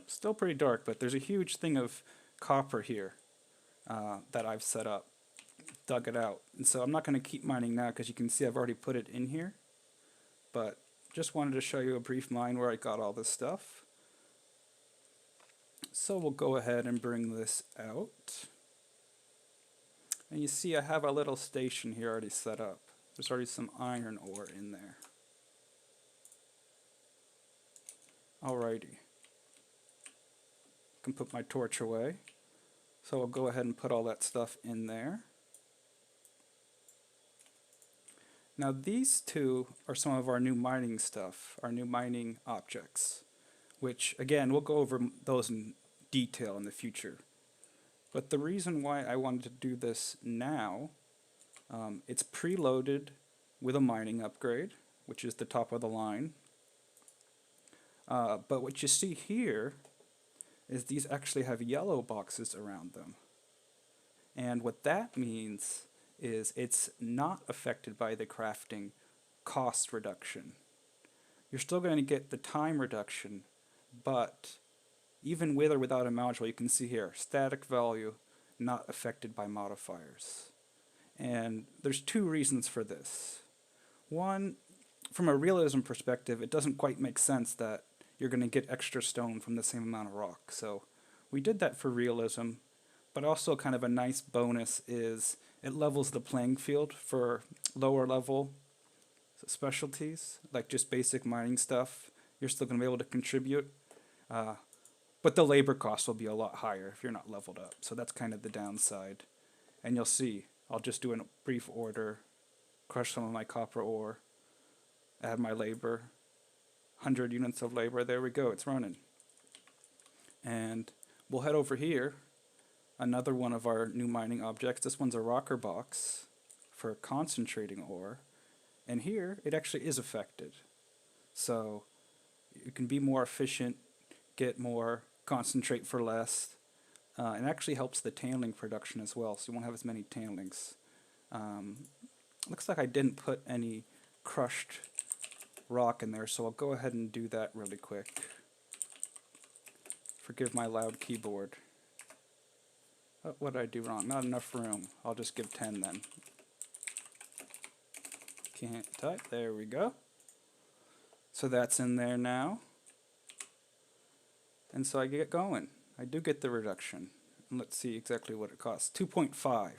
Still pretty dark, but there's a huge thing of copper here that I've set up, dug it out. And so I'm not going to keep mining now because you can see I've already put it in here. But just wanted to show you a brief mine where I got all this stuff. So we'll go ahead and bring this out. And you see I have a little station here already set up. There's already some iron ore in there. Alrighty. I can put my torch away. So I'll go ahead and put all that stuff in there. Now these two are some of our new mining stuff, our new mining objects, which again, we'll go over those in detail in the future. But the reason why I wanted to do this now, it's preloaded with a mining upgrade, which is the top of the line. But what you see here is these actually have yellow boxes around them. And what that means is it's not affected by the crafting cost reduction. You're still going to get the time reduction, but even with or without a module, you can see here, static value not affected by modifiers. And there's two reasons for this. One, from a realism perspective, it doesn't quite make sense that you're going to get extra stone from the same amount of rock. So we did that for realism, but also kind of a nice bonus is it levels the playing field for lower level specialties, like just basic mining stuff. You're still going to be able to contribute, but the labor cost will be a lot higher if you're not leveled up. So that's kind of the downside. And you'll see, I'll just do a brief order, crush some of my copper ore, add my labor, 100 units of labor, there we go, it's running. And we'll head over here, another one of our new mining objects. This one's a rocker box for concentrating ore. And here, it actually is affected. So you can be more efficient, get more, concentrate for less. It actually helps the tailing production as well, so you won't have as many tailings. Looks like I didn't put any crushed rock in there, so I'll go ahead and do that really quick. Forgive my loud keyboard. Oh, what did I do wrong? Not enough room. I'll just give 10 then. Can't type. There we go. So that's in there now. And so I get going. I do get the reduction. And let's see exactly what it costs. 2.5,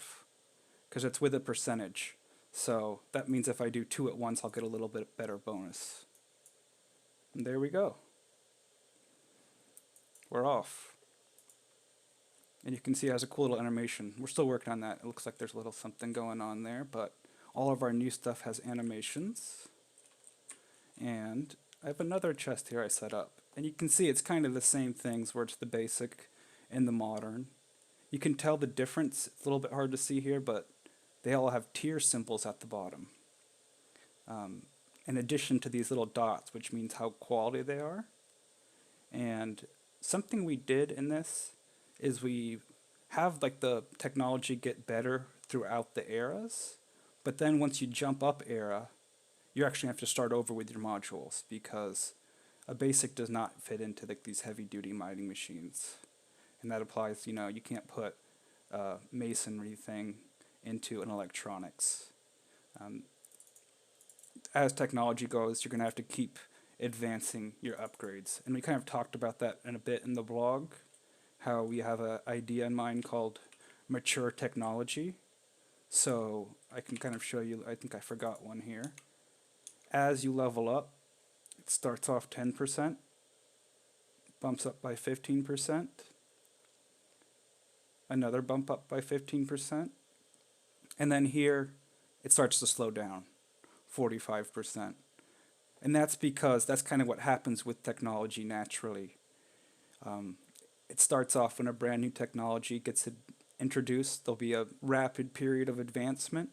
because it's with a percentage. So that means if I do two at once, I'll get a little bit better bonus. And there we go. We're off. And you can see it has a cool little animation. We're still working on that. It looks like there's a little something going on there, but all of our new stuff has animations. And I have another chest here I set up. And you can see it's kind of the same things where it's the basic and the modern. You can tell the difference. It's a little bit hard to see here, but they all have tier symbols at the bottom. In addition to these little dots, which means how quality they are. And something we did in this is we have like the technology get better throughout the eras, but then once you jump up era, you actually have to start over with your modules because a basic does not fit into like these heavy duty mining machines. And that applies, you know, you can't put a masonry thing into an electronics. As technology goes, you're going to have to keep advancing your upgrades. And we kind of talked about that in a bit in the blog, how we have an idea in mind called mature technology. So I can kind of show you, I think I forgot one here. As you level up, it starts off 10%, bumps up by 15%, another bump up by 15%, and then here it starts to slow down, 45%. And that's because that's kind of what happens with technology naturally. It starts off when a brand new technology gets introduced, there'll be a rapid period of advancement,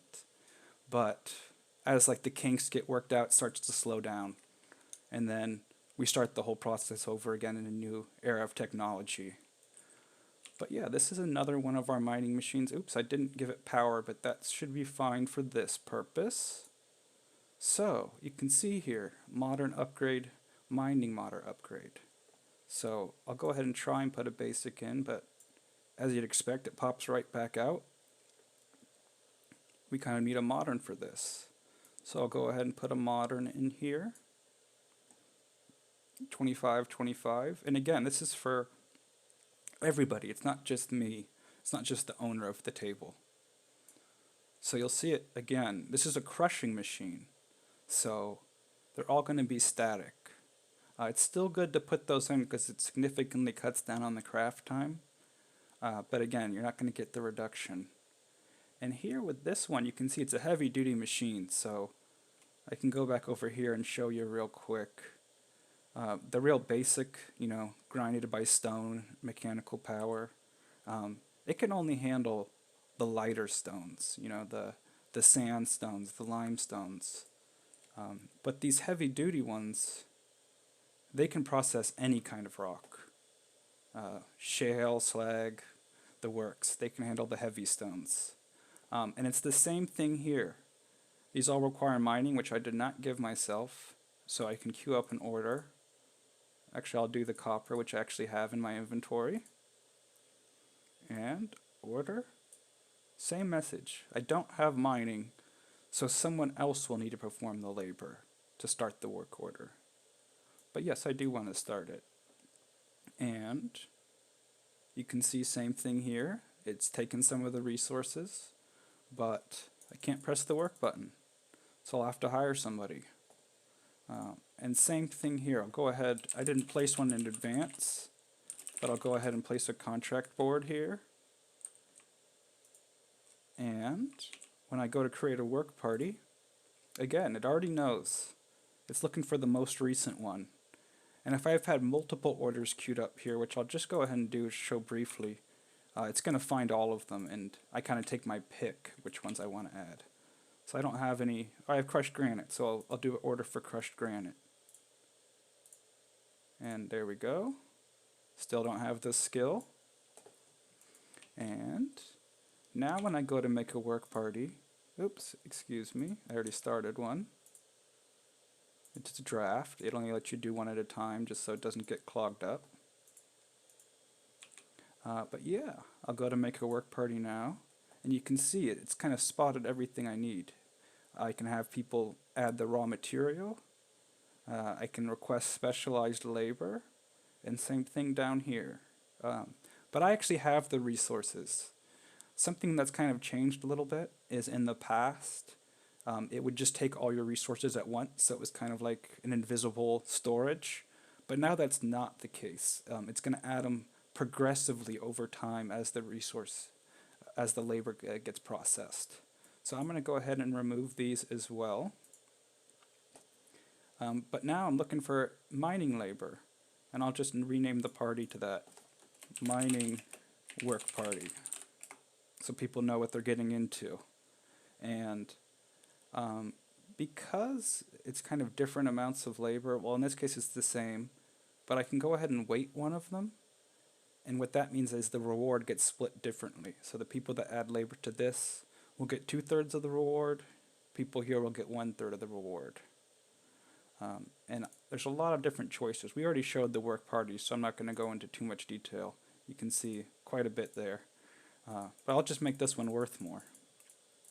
but as like the kinks get worked out, it starts to slow down. And then we start the whole process over again in a new era of technology. But yeah, this is another one of our mining machines. Oops, I didn't give it power, but that should be fine for this purpose. So you can see here, modern upgrade, mining modder upgrade. So I'll go ahead and try and put a basic in, but as you'd expect, it pops right back out. We kind of need a modern for this. So I'll go ahead and put a modern in here. 25, 25. And again, this is for everybody. It's not just me. It's not just the owner of the table. So you'll see it again. This is a crushing machine. So they're all going to be static. It's still good to put those in because it significantly cuts down on the craft time. But again, you're not going to get the reduction. And here with this one, you can see it's a heavy duty machine. So I can go back over here and show you real quick. The real basic, grinded by stone, mechanical power. It can only handle the lighter stones, the sandstones, the limestones. But these heavy duty ones, they can process any kind of rock. Shale, slag, the works. They can handle the heavy stones. And it's the same thing here. These all require mining, which I did not give myself, so I can queue up an order. Actually, I'll do the copper, which I actually have in my inventory. And order. Same message. I don't have mining, so someone else will need to perform the labor to start the work order. But yes, I do want to start it. And you can see same thing here. It's taken some of the resources, but I can't press the work button, so I'll have to hire somebody. And same thing here. I'll go ahead. I didn't place one in advance, but I'll go ahead and place a contract board here. And when I go to create a work party, again, it already knows. It's looking for the most recent one. And if I've had multiple orders queued up here, which I'll just go ahead and do show briefly, it's going to find all of them, and I kind of take my pick which ones I want to add. So I don't have any. I have crushed granite, so I'll do an order for crushed granite. And there we go. Still don't have the skill. And now when I go to make a work party, oops, excuse me, I already started one. It's a draft. It only lets you do one at a time just so it doesn't get clogged up. But yeah, I'll go to make a work party now. And you can see it. It's kind of spotted everything I need. I can have people add the raw material. I can request specialized labor. And same thing down here. But I actually have the resources. Something that's kind of changed a little bit is in the past, it would just take all your resources at once, so it was kind of like an invisible storage. But now that's not the case. It's going to add them progressively over time as the labor gets processed. So I'm going to go ahead and remove these as well. But now I'm looking for mining labor, and I'll just rename the party to that, mining work party, so people know what they're getting into. And because it's kind of different amounts of labor, well, in this case it's the same, but I can go ahead and weight one of them, and what that means is the reward gets split differently. So the people that add labor to this will get 2/3 of the reward, people here will get 1/3 of the reward. And there's a lot of different choices. We already showed the work parties, so I'm not going to go into too much detail. You can see quite a bit there. But I'll just make this one worth more.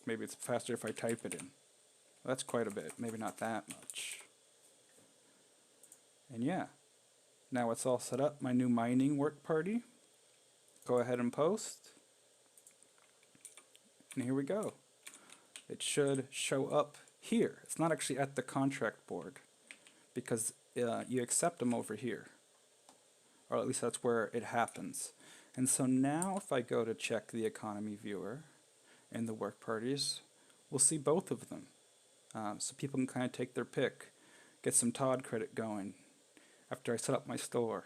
Maybe it's faster if I type it in. Well, that's quite a bit, maybe not that much. And yeah, now it's all set up, my new mining work party. Go ahead and post. And here we go. It should show up here. It's not actually at the contract board because you accept them over here. Or at least that's where it happens. And so now if I go to check the economy viewer and the work parties, we'll see both of them. So people can kind of take their pick, get some Todd credit going after I set up my store.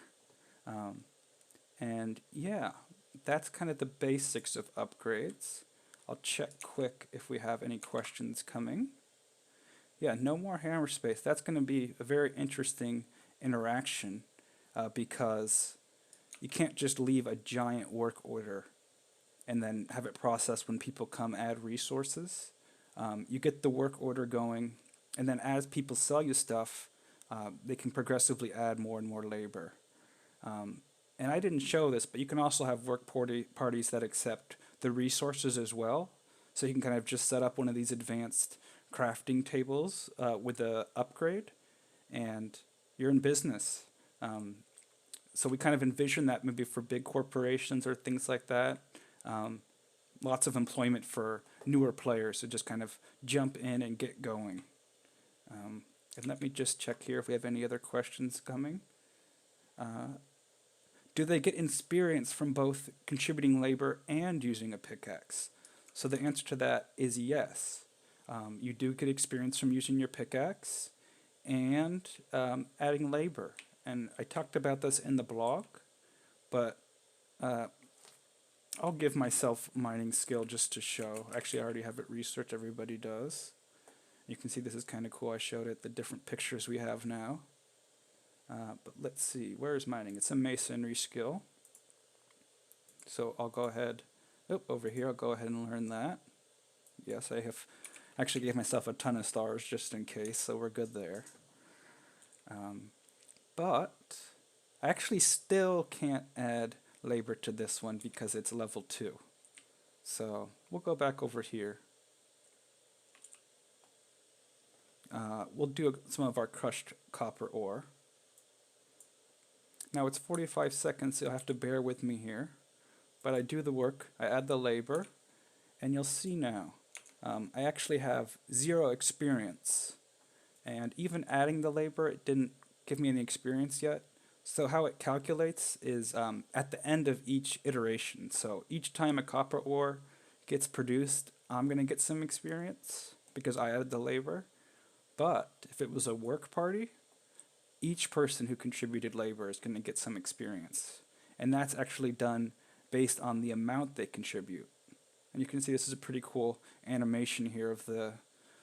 And yeah, that's kind of the basics of upgrades. I'll check quick if we have any questions coming. Yeah, no more hammer space. That's going to be a very interesting interaction because you can't just leave a giant work order and then have it processed when people come add resources. You get the work order going, and then as people sell you stuff, they can progressively add more and more labor. And I didn't show this, but you can also have parties that accept the resources as well. So you can kind of just set up one of these advanced crafting tables with the upgrade, and you're in business. Um, so we kind of envision that maybe for big corporations or things like that. Um, Lots of employment for newer players to just kind of jump in and get going. And let me just check here if we have any other questions coming. Do they get experience from both contributing labor and using a pickaxe? So the answer to that is yes. You do get experience from using your pickaxe and adding labor. And I talked about this in the blog, but I'll give myself mining skill just to show. Actually, I already have it researched. Everybody does. You can see this is kind of cool. I showed it, the different pictures we have now. But let's see, where is mining? It's a masonry skill. So I'll go ahead, over here, I'll go ahead and learn that. Yes, I have actually gave myself a ton of stars just in case, so we're good there. But I actually still can't add labor to this one because it's level 2. So we'll go back over here. We'll do some of our crushed copper ore. Now it's 45 seconds, so you'll have to bear with me here. But I do the work, I add the labor, and you'll see now, I actually have 0 experience. And even adding the labor, it didn't give me any experience yet. So how it calculates is at the end of each iteration. So each time a copper ore gets produced, I'm going to get some experience because I added the labor. But if it was a work party, each person who contributed labor is going to get some experience. And that's actually done based on the amount they contribute. And you can see this is a pretty cool animation here of the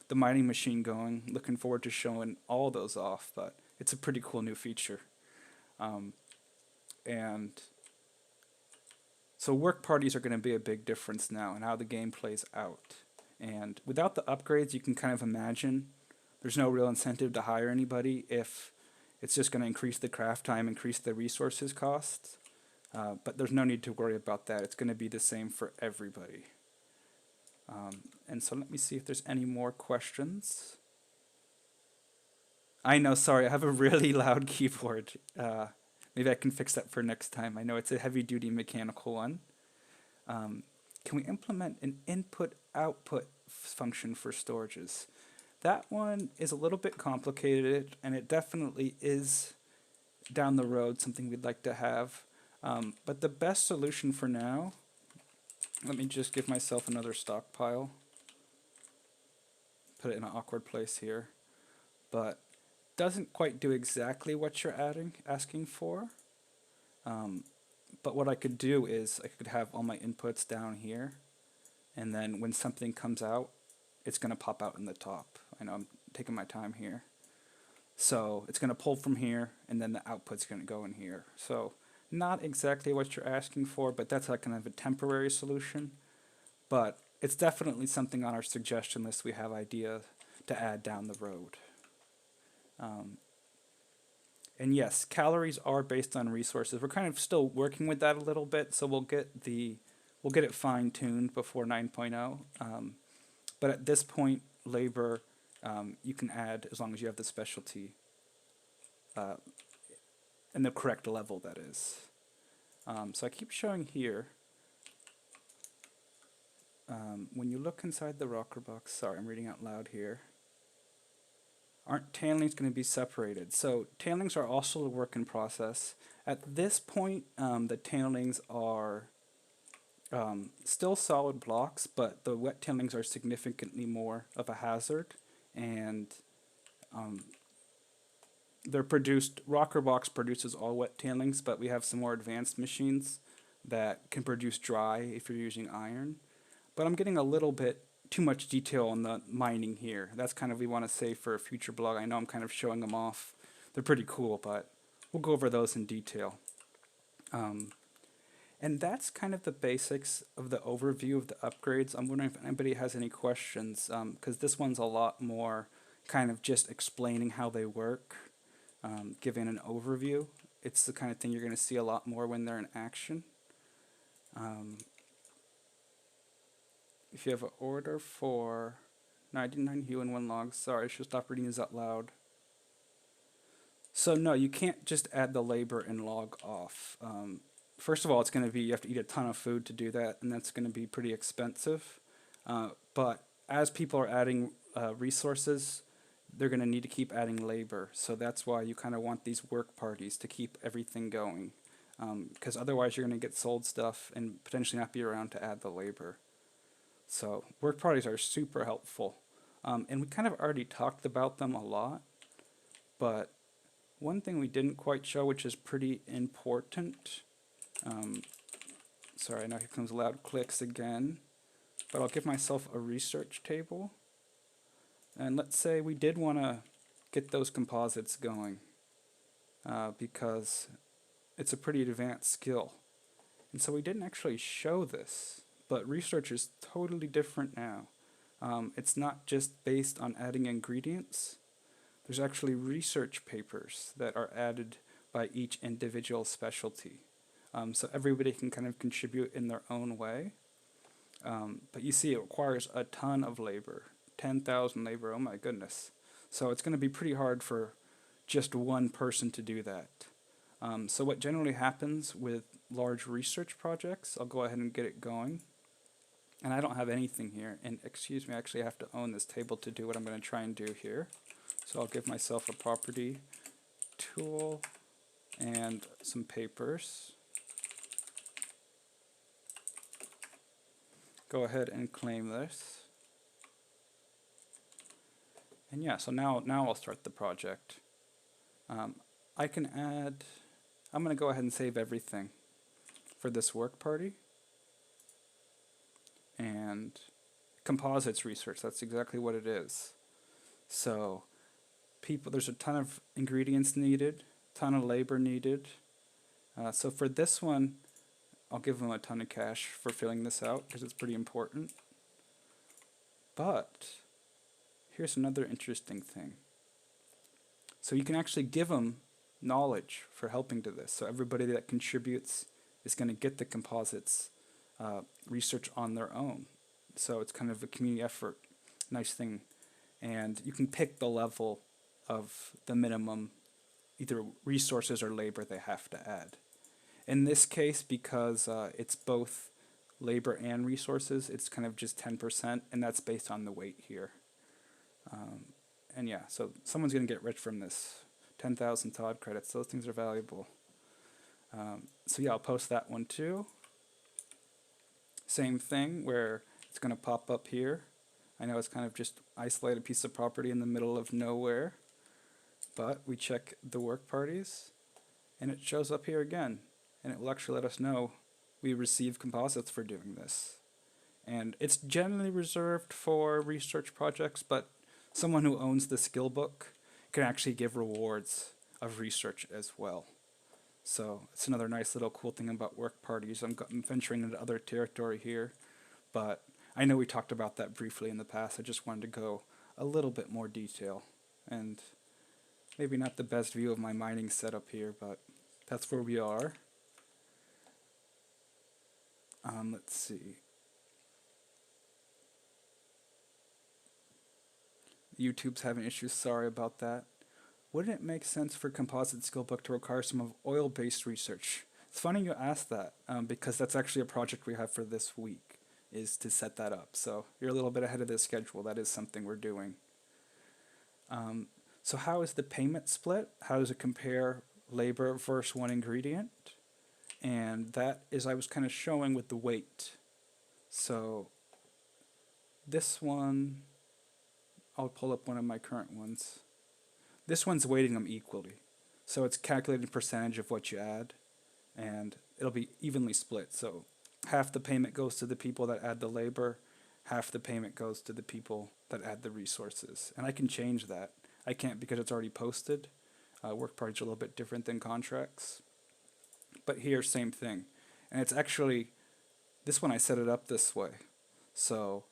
mining machine going. Looking forward to showing all those off, but it's a pretty cool new feature. And so work parties are going to be a big difference now in how the game plays out. And without the upgrades, you can kind of imagine there's no real incentive to hire anybody if it's just going to increase the craft time, increase the resources costs. But there's no need to worry about that. It's going to be the same for everybody. And so let me see if there's any more questions. I know, sorry, I have a really loud keyboard. Maybe I can fix that for next time. I know it's a heavy-duty mechanical one. Can we implement an input-output function for storages? That one is a little bit complicated, and it definitely is down the road something we'd like to have. But the best solution for now, let me just give myself another stockpile. Put it in an awkward place here. But doesn't quite do exactly what you're asking for. But what I could do is I could have all my inputs down here, and then when something comes out, it's going to pop out in the top. I know I'm taking my time here. So it's going to pull from here, and then the output's going to go in here. So not exactly what you're asking for, but that's like kind of a temporary solution. But it's definitely something on our suggestion list we have idea to add down the road. And yes, calories are based on resources. We're kind of still working with that a little bit, so we'll get it fine-tuned before 9.0. But at this point, labor you can add as long as you have the specialty and the correct level, that is. So I keep showing here. When you look inside the rocker box, sorry, I'm reading out loud here. Aren't tailings going to be separated? So tailings are also a work in process. At this point, the tailings are still solid blocks, but the wet tailings are significantly more of a hazard, and they're produced, Rockerbox produces all wet tailings, but we have some more advanced machines that can produce dry if you're using iron. But I'm getting a little bit too much detail on the mining here. That's kind of we want to save for a future blog. I know I'm kind of showing them off. They're pretty cool, but we'll go over those in detail. And that's kind of the basics of the overview of the upgrades. I'm wondering if anybody has any questions, because this one's a lot more kind of just explaining how they work, giving an overview. it's the kind of thing you're going to see a lot more when they're in action. Um, if you have an order for 99 hue and 1 log, sorry, I should stop reading these out loud. So no, you can't just add the labor and log off. First of all, it's going to be, you have to eat a ton of food to do that, and that's going to be pretty expensive. But as people are adding resources, they're going to need to keep adding labor. So that's why you kind of want these work parties to keep everything going. Because otherwise you're going to get sold stuff and potentially not be around to add the labor. So work parties are super helpful. And we kind of already talked about them a lot, but one thing we didn't quite show, which is pretty important, sorry, now here comes loud clicks again, but I'll give myself a research table. And let's say we did want to get those composites going, because it's a pretty advanced skill. And so we didn't actually show this, but research is totally different now. It's not just based on adding ingredients. There's actually research papers that are added by each individual specialty. So everybody can kind of contribute in their own way. But you see, it requires a ton of labor, 10,000 labor, oh my goodness. So it's going to be pretty hard for just one person to do that. So what generally happens with large research projects, I'll go ahead and get it going. And I don't have anything here. And excuse me, I actually have to own this table to do what I'm going to try and do here. So I'll give myself a property tool and some papers. Go ahead and claim this. And yeah, so now I'll start the project. I can add, I'm going to go ahead and save everything for this work party. And composites research, that's exactly what it is. So there's a ton of ingredients needed, ton of labor needed. So for this one, I'll give them a ton of cash for filling this out because it's pretty important. But here's another interesting thing. So you can actually give them knowledge for helping to this. So everybody that contributes is going to get the composites research on their own. So it's kind of a community effort, nice thing. And you can pick the level of the minimum either resources or labor they have to add. In this case, because it's both labor and resources, it's kind of just 10%, and that's based on the weight here. And yeah, so someone's going to get rich from this. 10,000 Todd credits, those things are valuable. So yeah, I'll post that one too. Same thing where it's going to pop up here. I know it's kind of just isolated piece of property in the middle of nowhere, but we check the work parties and it shows up here again, and it will actually let us know we received composites for doing this. And it's generally reserved for research projects, but someone who owns the skill book can actually give rewards of research as well. So it's another nice little cool thing about work parties. I'm venturing into other territory here, but I know we talked about that briefly in the past. I just wanted to go a little bit more detail, and maybe not the best view of my mining setup here, but that's where we are. Let's see. YouTube's having issues, sorry about that. Wouldn't it make sense for Composite Skillbook to require some of oil-based research? It's funny you asked that, because that's actually a project we have for this week, is to set that up. So you're a little bit ahead of the schedule. That is something we're doing. So how is the payment split? How does it compare labor versus one ingredient? And that is I was kind of showing with the weight. So this one, I'll pull up one of my current ones. This one's weighting them equally. So it's calculated percentage of what you add, and it'll be evenly split. So half the payment goes to the people that add the labor, half the payment goes to the people that add the resources. And I can change that. I can't because it's already posted. Work parties are a little bit different than contracts. But here, same thing. And it's actually, this one I set it up this way. So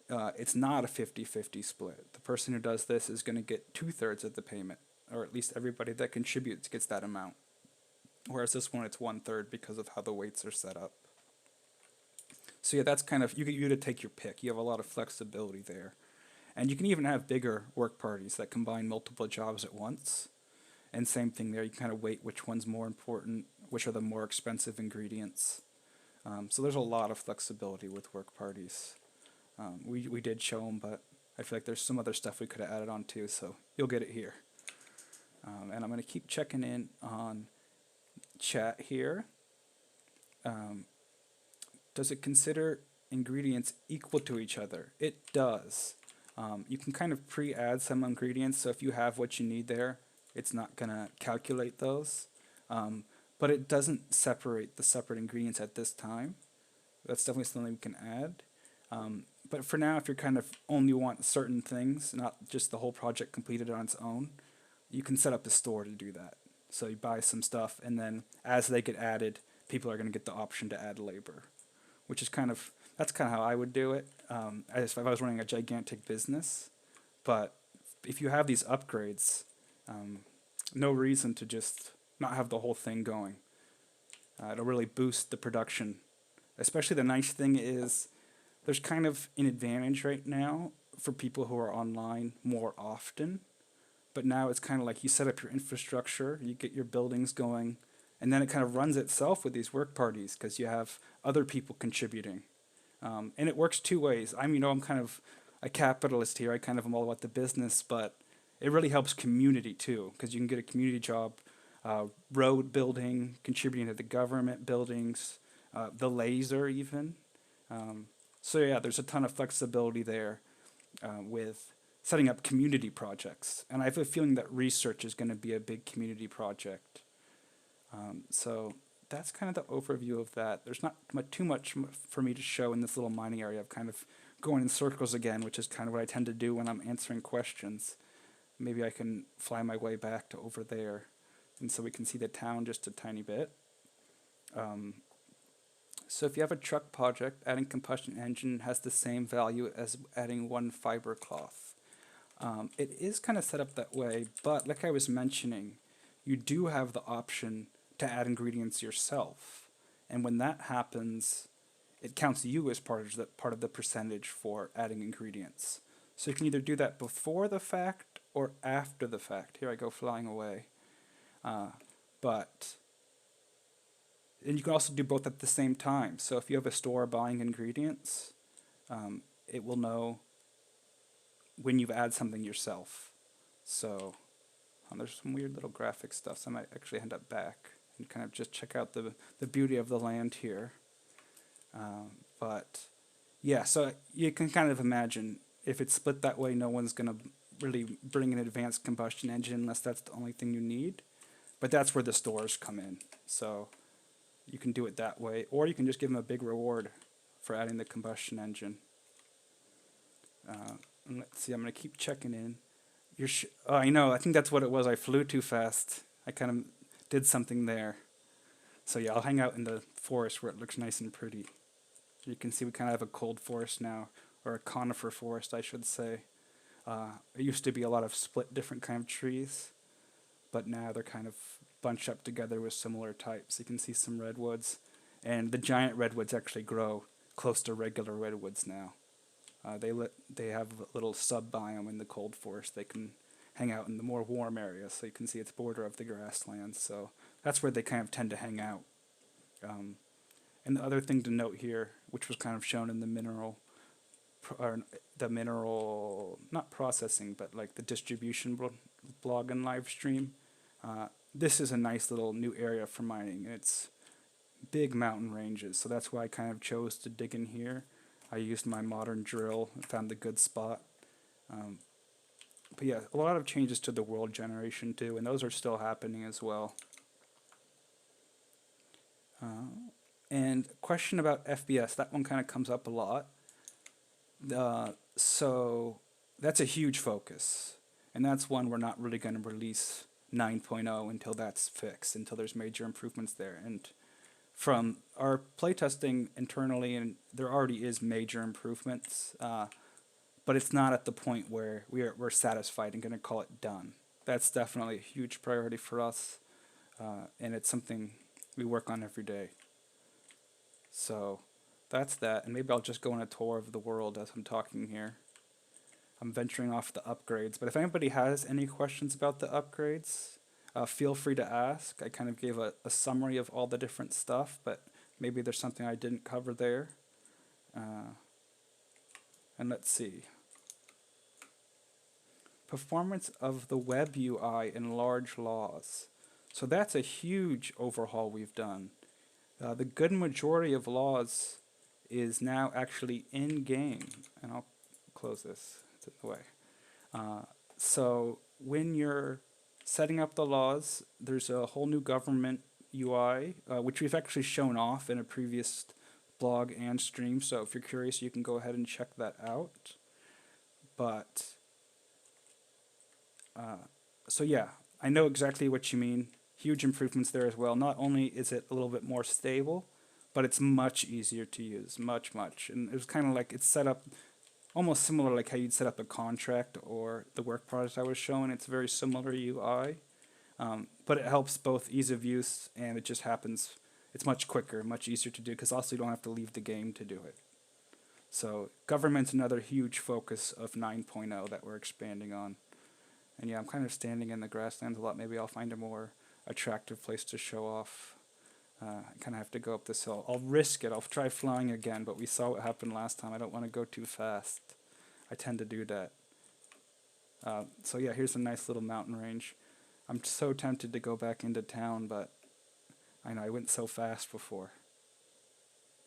it's not a 50-50 split. The person who does this is going to get 2/3 of the payment or at least everybody that contributes gets that amount. Whereas this one, it's 1/3 because of how the weights are set up. So yeah, that's kind of, you to take your pick. You have a lot of flexibility there. And you can even have bigger work parties that combine multiple jobs at once. And same thing there, you kind of weight which one's more important, which are the more expensive ingredients. So there's a lot of flexibility with work parties. We did show them, but I feel like there's some other stuff we could have added on too, so you'll get it here. And I'm going to keep checking in on chat here. Does it consider ingredients equal to each other? It does. You can kind of pre-add some ingredients, so if you have what you need there, it's not going to calculate those. But it doesn't separate the separate ingredients at this time. That's definitely something we can add. But for now, if you kind of only want certain things, not just the whole project completed on its own, you can set up the store to do that. So you buy some stuff, and then as they get added, people are going to get the option to add labor, which is that's kind of how I would do it, as if I was running a gigantic business. But if you have these upgrades, no reason to just not have the whole thing going. It'll really boost the production. Especially the nice thing is there's kind of an advantage right now for people who are online more often. But now it's kind of like you set up your infrastructure, you get your buildings going, and then it kind of runs itself with these work parties because you have other people contributing. And it works two ways. I mean, I'm kind of a capitalist here. I kind of am all about the business, but it really helps community too because you can get a community job, road building, contributing to the government buildings, the laser even. So yeah, there's a ton of flexibility there with setting up community projects. And I have a feeling that research is going to be a big community project. So that's kind of the overview of that. There's not too much for me to show in this little mining area. I've kind of going in circles again, which is kind of what I tend to do when I'm answering questions. Maybe I can fly my way back to over there, and so we can see the town just a tiny bit. So if you have a truck project, adding combustion engine has the same value as adding one fiber cloth. It is kind of set up that way, but like I was mentioning, you do have the option to add ingredients yourself. And when that happens, it counts you as part of the percentage for adding ingredients. So you can either do that before the fact or after the fact. Here I go flying away. But and you can also do both at the same time. So if you have a store buying ingredients, it will know when you've added something yourself. So there's some weird little graphic stuff, so I might actually end up back and kind of just check out the beauty of the land here. But yeah, so you can kind of imagine if it's split that way, no one's going to really bring an advanced combustion engine unless that's the only thing you need. But that's where the stores come in. So you can do it that way, or you can just give them a big reward for adding the combustion engine. And let's see, I'm going to keep checking in. Oh, I know, I think that's what it was. I flew too fast. I kind of did something there. So yeah, I'll hang out in the forest where it looks nice and pretty. You can see we kind of have a cold forest now, or a conifer forest, I should say. It used to be a lot of split different kind of trees, but now they're kind of bunched up together with similar types. You can see some redwoods, and the giant redwoods actually grow close to regular redwoods now. They have a little sub-biome in the cold forest. They can hang out in the more warm areas, so you can see it's border of the grasslands. So that's where they kind of tend to hang out. And the other thing to note here, which was kind of shown in the mineral, not processing, but like the distribution blog and live stream, this is a nice little new area for mining. It's big mountain ranges, so that's why I kind of chose to dig in here. I used my modern drill and found a good spot. But yeah, a lot of changes to the world generation too, and those are still happening as well. And question about FBS, that one kind of comes up a lot. So that's a huge focus, and that's one we're not really going to release 9.0 until that's fixed, until there's major improvements there. And from our playtesting internally, and there already is major improvements, but it's not at the point where we're satisfied and going to call it done. that's definitely a huge priority for us, and it's something we work on every day. So that's that, and maybe I'll just go on a tour of the world as I'm talking here. I'm venturing off the upgrades, but if anybody has any questions about the upgrades, feel free to ask. I kind of gave a summary of all the different stuff, but maybe there's something I didn't cover there. Uh, and let's see. Performance of the web UI in large laws. So that's a huge overhaul we've done. The good majority of laws is now actually in game, and I'll close this. It's in the way. Uh, so when you're setting up the laws, there's a whole new government UI, which we've actually shown off in a previous blog and stream. So if you're curious, you can go ahead and check that out. But so yeah, I know exactly what you mean. Huge improvements there as well. Not only is it a little bit more stable, but it's much easier to use, much. And it was kind of like it's set up almost similar like how you'd set up a contract or the work product I was showing. It's very similar UI, but it helps both ease of use and it just happens. It's much quicker, much easier to do because also you don't have to leave the game to do it. So government's another huge focus of 9.0 that we're expanding on. And yeah, I'm kind of standing in the grasslands a lot. Maybe I'll find a more attractive place to show off. I kind of have to go up this hill. I'll risk it. I'll try flying again, but we saw what happened last time. I don't want to go too fast. I tend to do that. So yeah, here's a nice little mountain range. I'm so tempted to go back into town, but I know I went so fast before.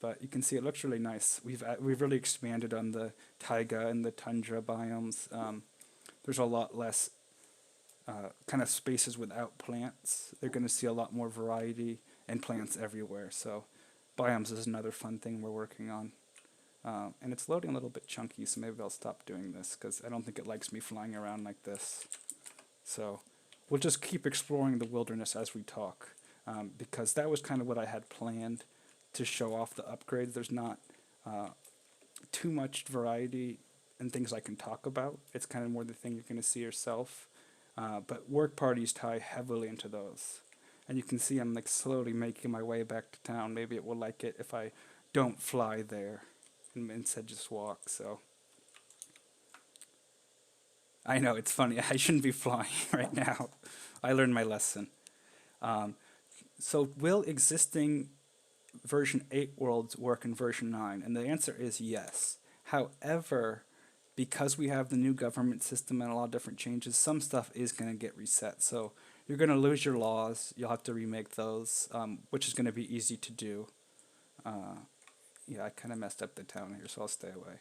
But you can see it looks really nice. We've really expanded on the taiga and the tundra biomes. There's a lot less kind of spaces without plants. They're going to see a lot more variety and plants everywhere. So biomes is another fun thing we're working on. And it's loading a little bit chunky, so maybe I'll stop doing this because I don't think it likes me flying around like this. So we'll just keep exploring the wilderness as we talk, because that was kind of what I had planned to show off the upgrades. There's not too much variety and things I can talk about. It's kind of more the thing you're going to see yourself. But work parties tie heavily into those. And you can see I'm like slowly making my way back to town. Maybe it will like it if I don't fly there and instead just walk. So I know it's funny. I shouldn't be flying right now. I learned my lesson. So will existing version 8 worlds work in version 9? And the answer is yes. However, because we have the new government system and a lot of different changes, some stuff is going to get reset. So you're going to lose your laws. You'll have to remake those, which is going to be easy to do. Yeah, I kind of messed up the town here, so I'll stay away.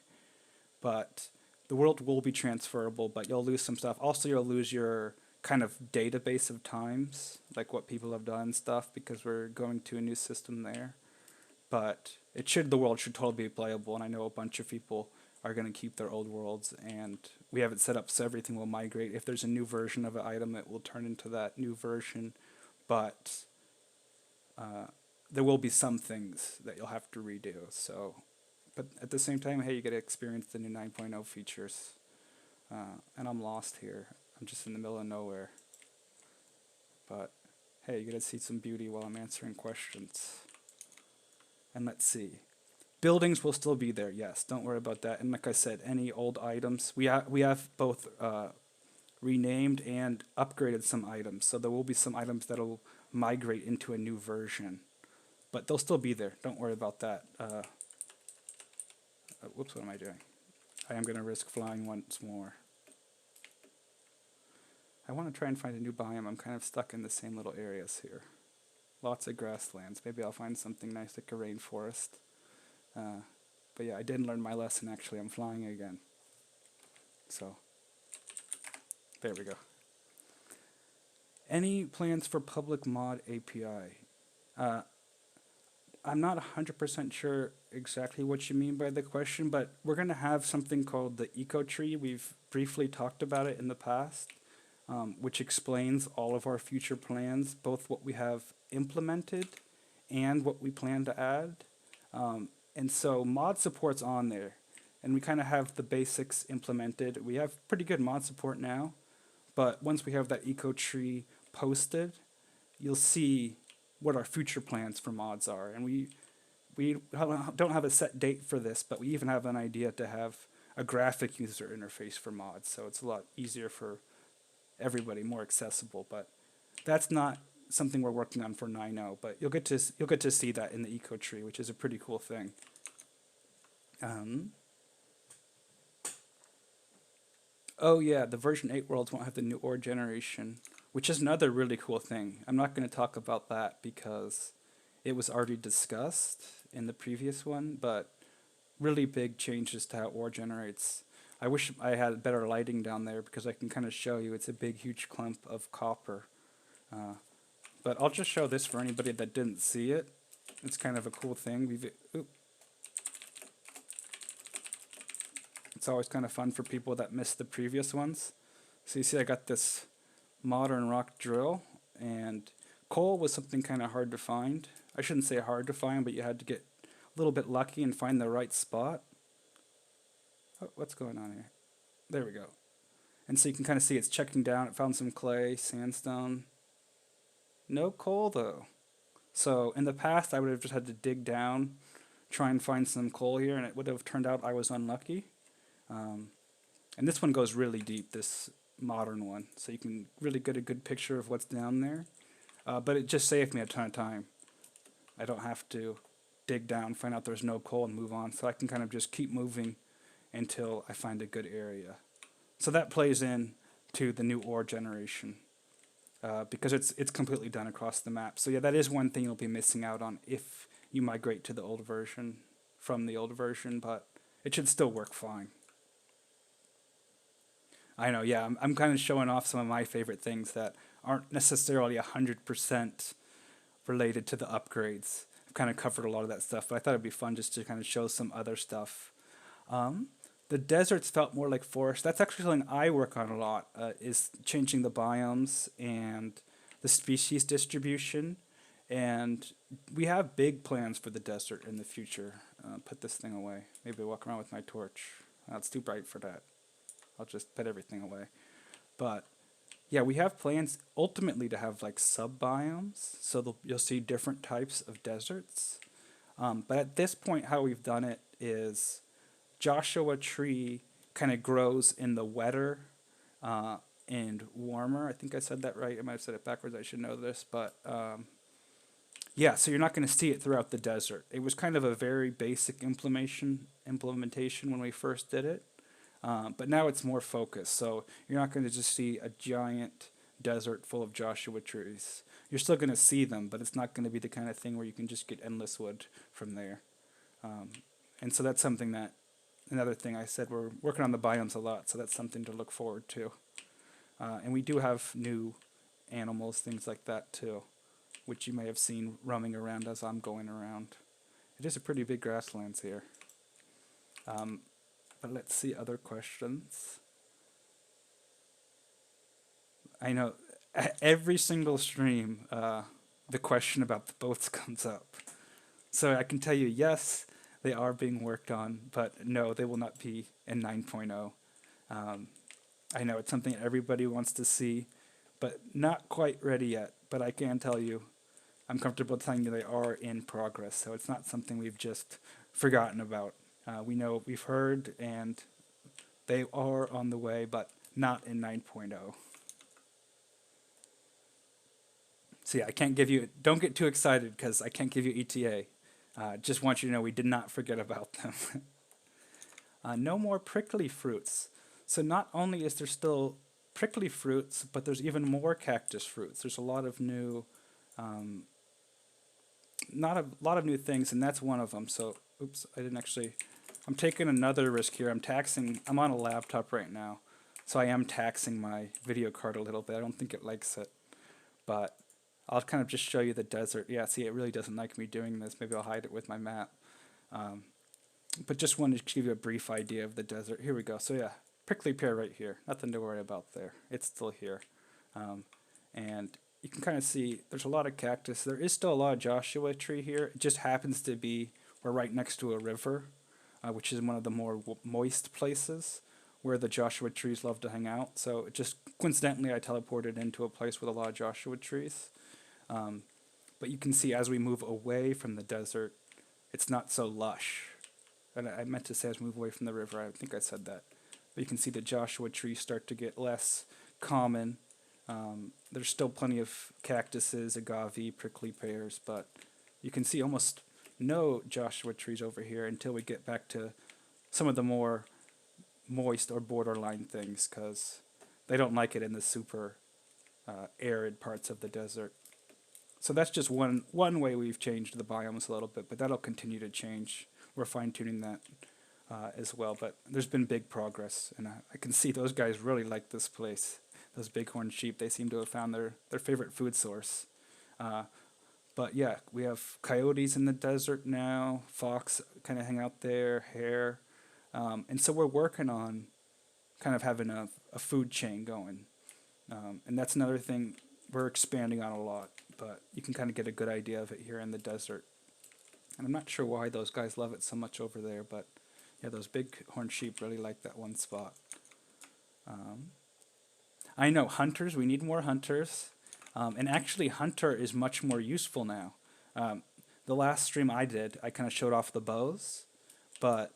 But the world will be transferable, but you'll lose some stuff. Also, you'll lose your kind of database of times, like what people have done and stuff, because we're going to a new system there. But the world should totally be playable, and I know a bunch of people are going to keep their old worlds, and we have it set up so everything will migrate. If there's a new version of an item, it will turn into that new version, but there will be some things that you'll have to redo. So, but at the same time, hey, you get to experience the new 9.0 features. And I'm lost here. I'm just in the middle of nowhere. But hey, you get to see some beauty while I'm answering questions. And let's see. Buildings will still be there, yes. Don't worry about that. And like I said, any old items, we have both renamed and upgraded some items. So there will be some items that'll migrate into a new version. But they'll still be there. Don't worry about that. Whoops, what am I doing? I am going to risk flying once more. I want to try and find a new biome. I'm kind of stuck in the same little areas here. Lots of grasslands. Maybe I'll find something nice like a rainforest. But yeah, I didn't learn my lesson actually. I'm flying again. So, there we go. Any plans for public mod API? I'm not 100% sure exactly what you mean by the question, but we're going to have something called the eco tree. We've briefly talked about it in the past, which explains all of our future plans, both what we have implemented and what we plan to add. And so mod support's on there, and we kind of have the basics implemented. We have pretty good mod support now, but once we have that eco tree posted, you'll see what our future plans for mods are. And we don't have a set date for this, but we even have an idea to have a graphic user interface for mods, so it's a lot easier for everybody, more accessible. But that's not something we're working on for 9.0, but you'll get to see that in the eco tree, which is a pretty cool thing. Oh yeah, the version 8 worlds won't have the new ore generation, which is another really cool thing. I'm not going to talk about that because it was already discussed in the previous one, but really big changes to how ore generates. I wish I had better lighting down there because I can kind of show you it's a big, huge clump of copper. But I'll just show this for anybody that didn't see it. It's kind of a cool thing. It's always kind of fun for people that missed the previous ones. So you see I got this modern rock drill, and coal was something kind of hard to find. I shouldn't say hard to find, but you had to get a little bit lucky and find the right spot. Oh, what's going on here? There we go. And so you can kind of see it's checking down. It found some clay, sandstone. No coal though. So in the past I would have just had to dig down, try and find some coal here, and it would have turned out I was unlucky. And this one goes really deep, this modern one, so you can really get a good picture of what's down there. But it just saved me a ton of time. I don't have to dig down, find out there's no coal, and move on, so I can kind of just keep moving until I find a good area. So that plays in to the new ore generation, because it's completely done across the map. So yeah, that is one thing you'll be missing out on if you migrate to the old version from the old version, but it should still work fine. I know, yeah, I'm kind of showing off some of my favorite things that aren't necessarily 100% related to the upgrades. I've kind of covered a lot of that stuff, but I thought it'd be fun just to kind of show some other stuff. The deserts felt more like forest. That's actually something I work on a lot, is changing the biomes and the species distribution. And we have big plans for the desert in the future. Put this thing away. Maybe walk around with my torch. It's too bright for that. I'll just put everything away. But yeah, we have plans ultimately to have like sub-biomes, so you'll see different types of deserts. But at this point, how we've done it is Joshua Tree kind of grows in the wetter and warmer. I think I said that right. I might have said it backwards. I should know this. But yeah, so you're not going to see it throughout the desert. It was kind of a very basic implementation when we first did it. But now it's more focused, so you're not going to just see a giant desert full of Joshua trees. You're still going to see them, but it's not going to be the kind of thing where you can just get endless wood from there. And so that's something that, another thing I said, we're working on the biomes a lot, so that's something to look forward to. And we do have new animals, things like that too, which you may have seen roaming around as I'm going around. It is a pretty big grasslands here. But let's see other questions. I know every single stream, the question about the boats comes up. So I can tell you, yes, they are being worked on, but no, they will not be in 9.0. I know it's something everybody wants to see, but not quite ready yet. But I can tell you, I'm comfortable telling you they are in progress, so it's not something we've just forgotten about. We know, we've heard, and they are on the way, but not in 9.0. So yeah, I can't give you, don't get too excited because I can't give you ETA. Just want you to know we did not forget about them. No more prickly fruits. So not only is there still prickly fruits, but there's even more cactus fruits. There's a lot of new, not a lot of new things, and that's one of them. So, oops, I didn't actually. I'm taking another risk here. I'm on a laptop right now, so I am taxing my video card a little bit. I don't think it likes it, but I'll kind of just show you the desert. Yeah, see, it really doesn't like me doing this. Maybe I'll hide it with my map. But just wanted to give you a brief idea of the desert. Here we go. So yeah, prickly pear right here. Nothing to worry about there. It's still here. And you can kind of see there's a lot of cactus. There is still a lot of Joshua tree here. It just happens to be, we're right next to a river, which is one of the more moist places, where the Joshua trees love to hang out. So it just coincidentally, I teleported into a place with a lot of Joshua trees. Um, but you can see as we move away from the desert, it's not so lush. And I meant to say as we move away from the river, I think I said that. But you can see the Joshua trees start to get less common. There's still plenty of cactuses, agave, prickly pears, but you can see almost no Joshua trees over here until we get back to some of the more moist or borderline things, because they don't like it in the super arid parts of the desert. So that's just one way we've changed the biomes a little bit, but that'll continue to change. We're fine-tuning that as well, but there's been big progress, and I can see those guys really like this place. Those bighorn sheep, they seem to have found their favorite food source. But yeah, we have coyotes in the desert now, fox kind of hang out there, hare, and so we're working on kind of having a food chain going. And that's another thing we're expanding on a lot, but you can kind of get a good idea of it here in the desert. And I'm not sure why those guys love it so much over there, but yeah, those bighorn sheep really like that one spot. I know, hunters, we need more hunters. And actually, hunter is much more useful now. The last stream I did, I kind of showed off the bows, but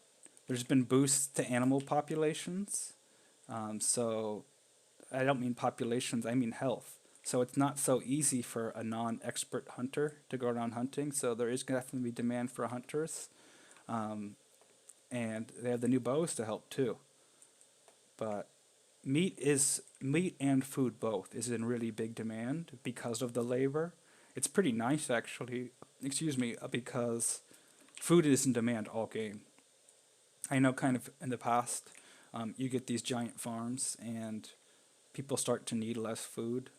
there's been boosts to animal populations. So I don't mean populations, I mean health. So it's not so easy for a non-expert hunter to go around hunting, so there is definitely demand for hunters. And they have the new bows to help too. But meat and food both is in really big demand because of the labor. It's pretty nice actually, because food is in demand all game. I know kind of in the past, you get these giant farms and people start to need less food,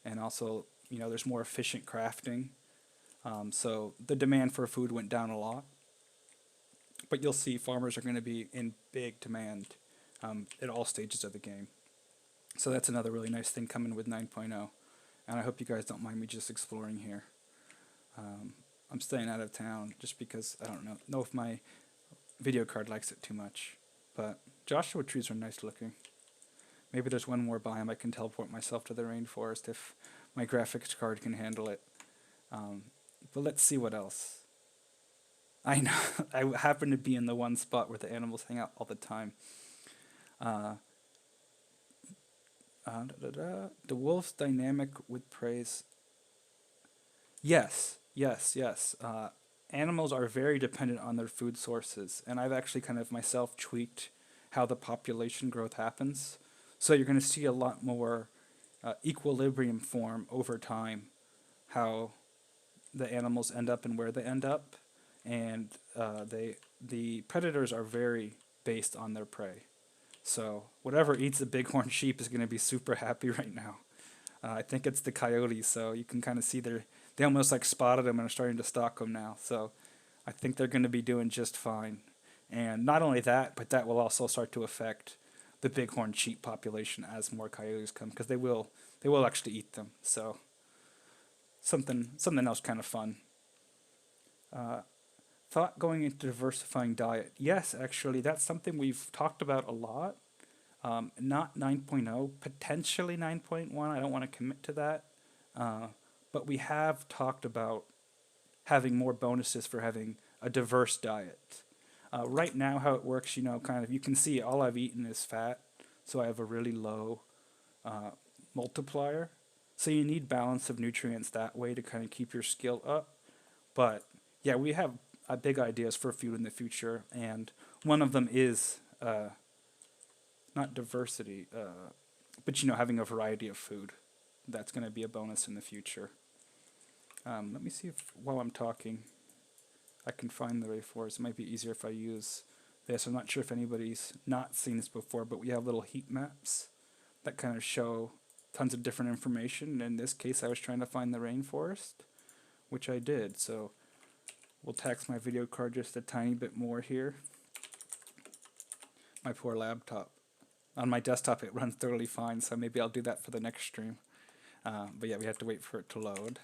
and also, there's more efficient crafting. So the demand for food went down a lot. But you'll see farmers are going to be in big demand at all stages of the game. So that's another really nice thing coming with 9.0. And I hope you guys don't mind me just exploring here. I'm staying out of town just because I don't know if my video card likes it too much. But Joshua trees are nice looking. Maybe there's one more biome I can teleport myself to the rainforest if my graphics card can handle it. But let's see what else. I know, I happen to be in the one spot where the animals hang out all the time. The wolf's dynamic with praise. Yes. Animals are very dependent on their food sources, and I've actually kind of myself tweaked how the population growth happens. So you're going to see a lot more equilibrium form over time, how the animals end up and where they end up, and the predators are very based on their prey. So whatever eats the bighorn sheep is going to be super happy right now. I think it's the coyotes, so you can kind of see they almost like spotted them and are starting to stalk them now. So I think they're going to be doing just fine. And not only that, but that will also start to affect the bighorn sheep population as more coyotes come, because they will actually eat them. So something else kind of fun. Thought going into diversifying diet. Yes, actually, that's something we've talked about a lot. Not 9.0, potentially 9.1. I don't want to commit to that. But we have talked about having more bonuses for having a diverse diet. Right now, how it works, you can see all I've eaten is fat, so I have a really low multiplier. So you need balance of nutrients that way to kind of keep your skill up. But yeah, we have big ideas for food in the future, and one of them is not diversity, but having a variety of food. That's going to be a bonus in the future. Let me see if while I'm talking, I can find the rainforest. It might be easier if I use this. I'm not sure if anybody's not seen this before, but we have little heat maps that kind of show tons of different information. In this case, I was trying to find the rainforest, which I did. So we'll tax my video card just a tiny bit more here. My poor laptop. On my desktop, it runs thoroughly fine, so maybe I'll do that for the next stream. But yeah, we have to wait for it to load.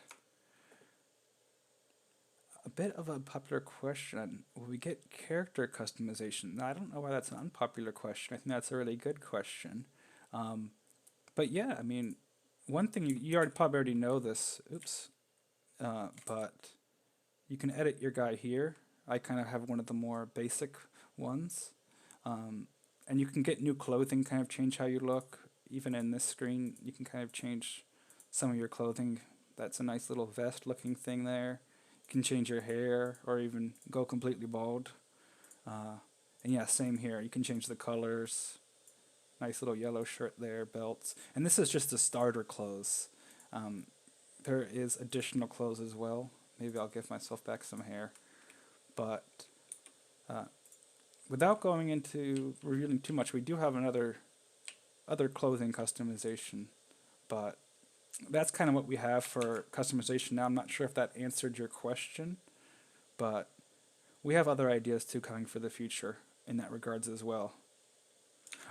bit of a popular question. Will we get character customization? Now, I don't know why that's an unpopular question. I think that's a really good question. Um, but yeah, I mean, one thing you already probably already know this. Oops. But you can edit your guy here. I kind of have one of the more basic ones. Um, and you can get new clothing, kind of change how you look. Even in this screen, you can kind of change some of your clothing. That's a nice little vest looking thing there. You can change your hair or even go completely bald. Uh, and yeah, same here. You can change the colors. Nice little yellow shirt there, belts. And this is just the starter clothes. Um, there is additional clothes as well. Maybe I'll give myself back some hair. But uh, without going into revealing too much, we do have another other clothing customization. But that's kind of what we have for customization now. I'm not sure if that answered your question, but we have other ideas too coming for the future in that regards as well.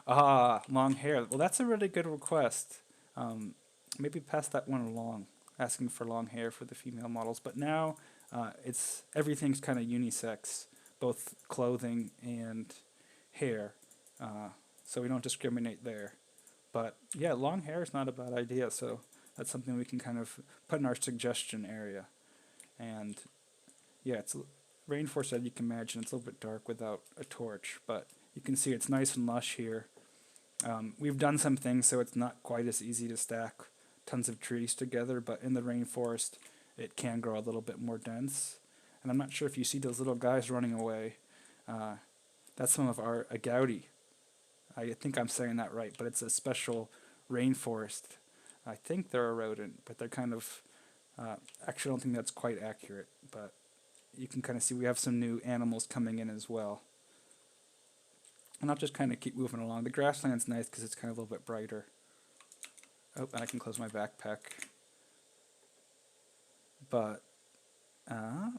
Ah, long hair. Well, that's a really good request. Um, Maybe pass that one along, asking for long hair for the female models. But now it's everything's kind of unisex, both clothing and hair. So we don't discriminate there. But yeah, long hair is not a bad idea. So that's something we can kind of put in our suggestion area. And yeah, it's rainforest, as you can imagine. It's a little bit dark without a torch, but you can see it's nice and lush here. We've done some things so it's not quite as easy to stack tons of trees together, but in the rainforest it can grow a little bit more dense. And I'm not sure if you see those little guys running away. Uh, that's some of our agouti. I think I'm saying that right, but it's a special rainforest. I think they're a rodent, but they're kind of. Actually, I don't think that's quite accurate, but you can kind of see we have some new animals coming in as well. And I'll just kind of keep moving along. The grassland's nice because it's kind of a little bit brighter. Oh, and I can close my backpack. But, uh,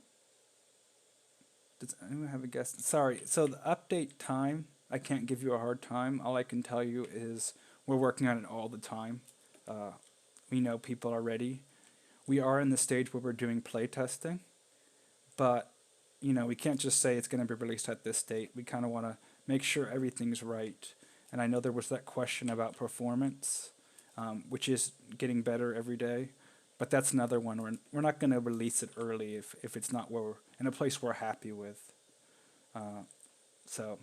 does anyone have a guess? Sorry, so the update time, I can't give you a hard time. All I can tell you is we're working on it all the time. Uh, we know people are ready. We are in the stage where we're doing playtesting, but we can't just say it's going to be released at this date. We kind of want to make sure everything's right. And I know there was that question about performance, which is getting better every day. But that's another one. We're not going to release it early if it's not where we're in a place we're happy with. So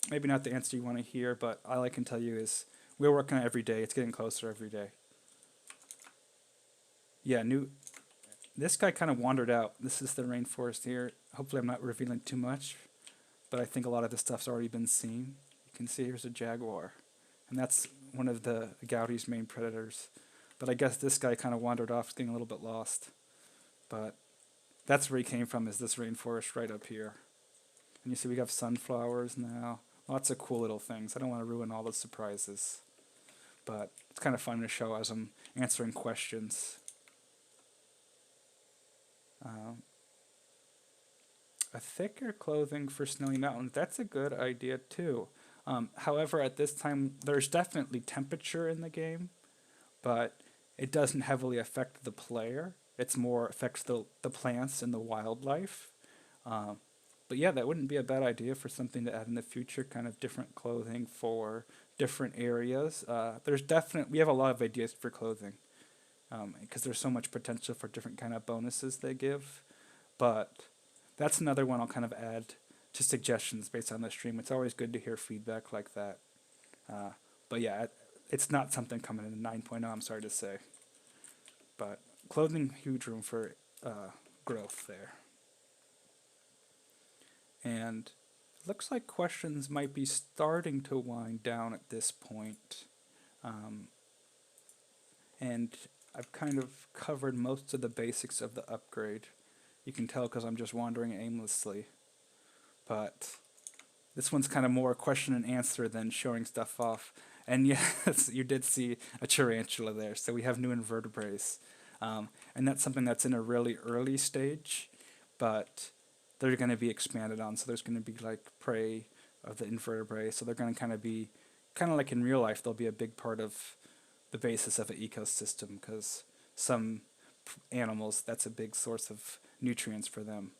maybe not the answer you want to hear, but all I can tell you is we're working on it every day. It's getting closer every day. Yeah, new. This guy kind of wandered out. This is the rainforest here. Hopefully, I'm not revealing too much, but I think a lot of this stuff's already been seen. You can see here's a jaguar, and that's one of the Gauti's main predators. But I guess this guy kind of wandered off, getting a little bit lost. But that's where he came from, is this rainforest right up here. And you see we have sunflowers now. Lots of cool little things. I don't want to ruin all the surprises. But it's kind of fun to show as I'm answering questions. A thicker clothing for snowy mountains, that's a good idea too. However, at this time, there's definitely temperature in the game, but it doesn't heavily affect the player. It's more affects the plants and the wildlife. Um, but yeah, that wouldn't be a bad idea for something to add in the future, kind of different clothing for different areas. We have a lot of ideas for clothing because there's so much potential for different kind of bonuses they give. But that's another one I'll kind of add to suggestions based on the stream. It's always good to hear feedback like that. But yeah, it's not something coming in 9.0, I'm sorry to say. But clothing, huge room for growth there. And it looks like questions might be starting to wind down at this point. And I've kind of covered most of the basics of the upgrade. You can tell because I'm just wandering aimlessly. But this one's kind of more question and answer than showing stuff off. And yes, you did see a tarantula there. So we have new invertebrates. And that's something that's in a really early stage, but they're going to be expanded on. So there's going to be like prey of the invertebrates. So they're going to kind of be, kind of like in real life, they'll be a big part of the basis of an ecosystem because some animals, that's a big source of nutrients for them.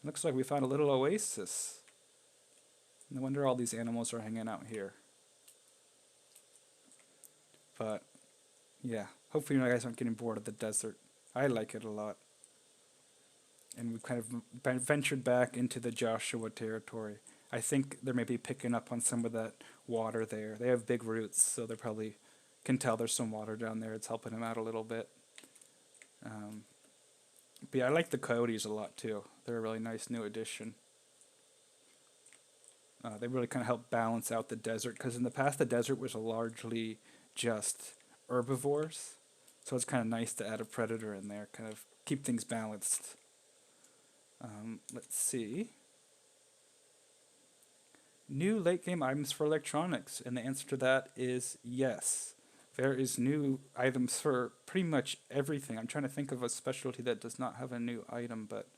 Looks like we found a little oasis. No wonder all these animals are hanging out here. But yeah, hopefully you guys aren't getting bored of the desert. I like it a lot. And we've kind of ventured back into the Joshua territory. I think they're maybe picking up on some of that water there. They have big roots, so they probably can tell there's some water down there. It's helping them out a little bit. Um, but yeah, I like the coyotes a lot too. They're a really nice new addition. They really kind of help balance out the desert because in the past the desert was largely just herbivores. So it's kind of nice to add a predator in there, kind of keep things balanced. Let's see. New late game items for electronics, and the answer to that is yes. There is new items for pretty much everything. I'm trying to think of a specialty that does not have a new item, but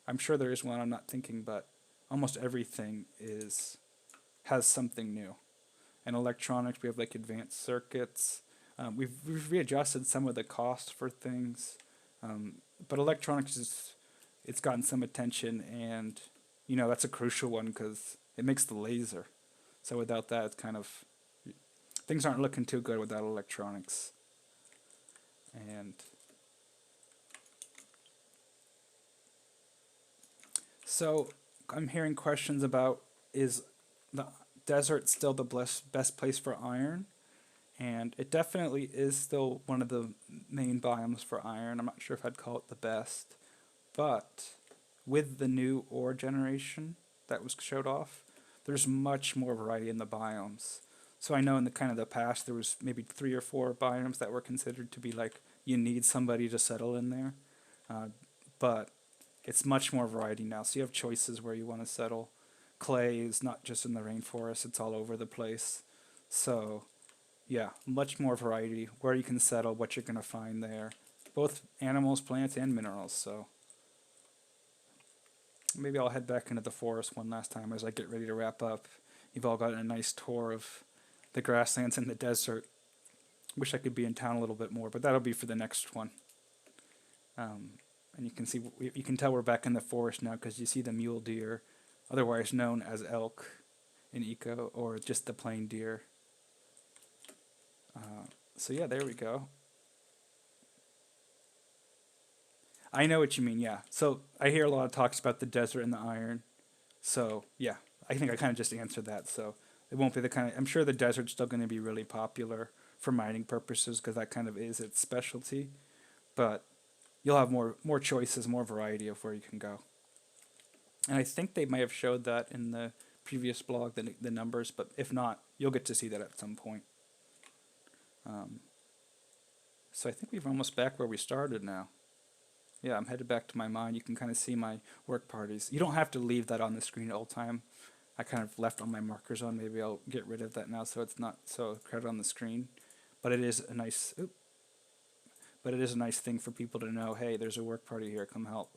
I'm sure there is one I'm not thinking, but almost everything is has something new. And electronics, we have like advanced circuits. We've readjusted some of the costs for things, but electronics is it's gotten some attention, and you know that's a crucial one because it makes the laser. So without that, it's kind of things aren't looking too good without electronics. And so I'm hearing questions about is the desert still the best place for iron? And it definitely is still one of the main biomes for iron. I'm not sure if I'd call it the best, but with the new ore generation that was showed off, there's much more variety in the biomes. So I know in the kind of the past there was maybe 3 or 4 biomes that were considered to be like you need somebody to settle in there, uh, but it's much more variety now. So you have choices where you want to settle. Clay is not just in the rainforest; it's all over the place. So yeah, much more variety where you can settle, what you're gonna find there, both animals, plants, and minerals. So maybe I'll head back into the forest one last time as I get ready to wrap up. You've all gotten a nice tour of the grasslands and the desert. Wish I could be in town a little bit more, but that'll be for the next one. And you can see, you can tell we're back in the forest now because you see the mule deer, otherwise known as elk in eco, or just the plain deer. So yeah, there we go. I know what you mean. Yeah. So I hear a lot of talks about the desert and the iron. So yeah, I think I kind of just answered that. So it won't be the kind of. I'm sure the desert's still going to be really popular for mining purposes because that kind of is its specialty. But you'll have more choices, more variety of where you can go. And I think they may have showed that in the previous blog, the numbers. But if not, you'll get to see that at some point. Um, so I think we're almost back where we started now. Yeah, I'm headed back to my mine. You can kind of see my work parties. You don't have to leave that on the screen all the time. I kind of left all my markers on. Maybe I'll get rid of that now so it's not so crowded on the screen. But it is a nice, but it is a nice thing for people to know, hey, there's a work party here, come help.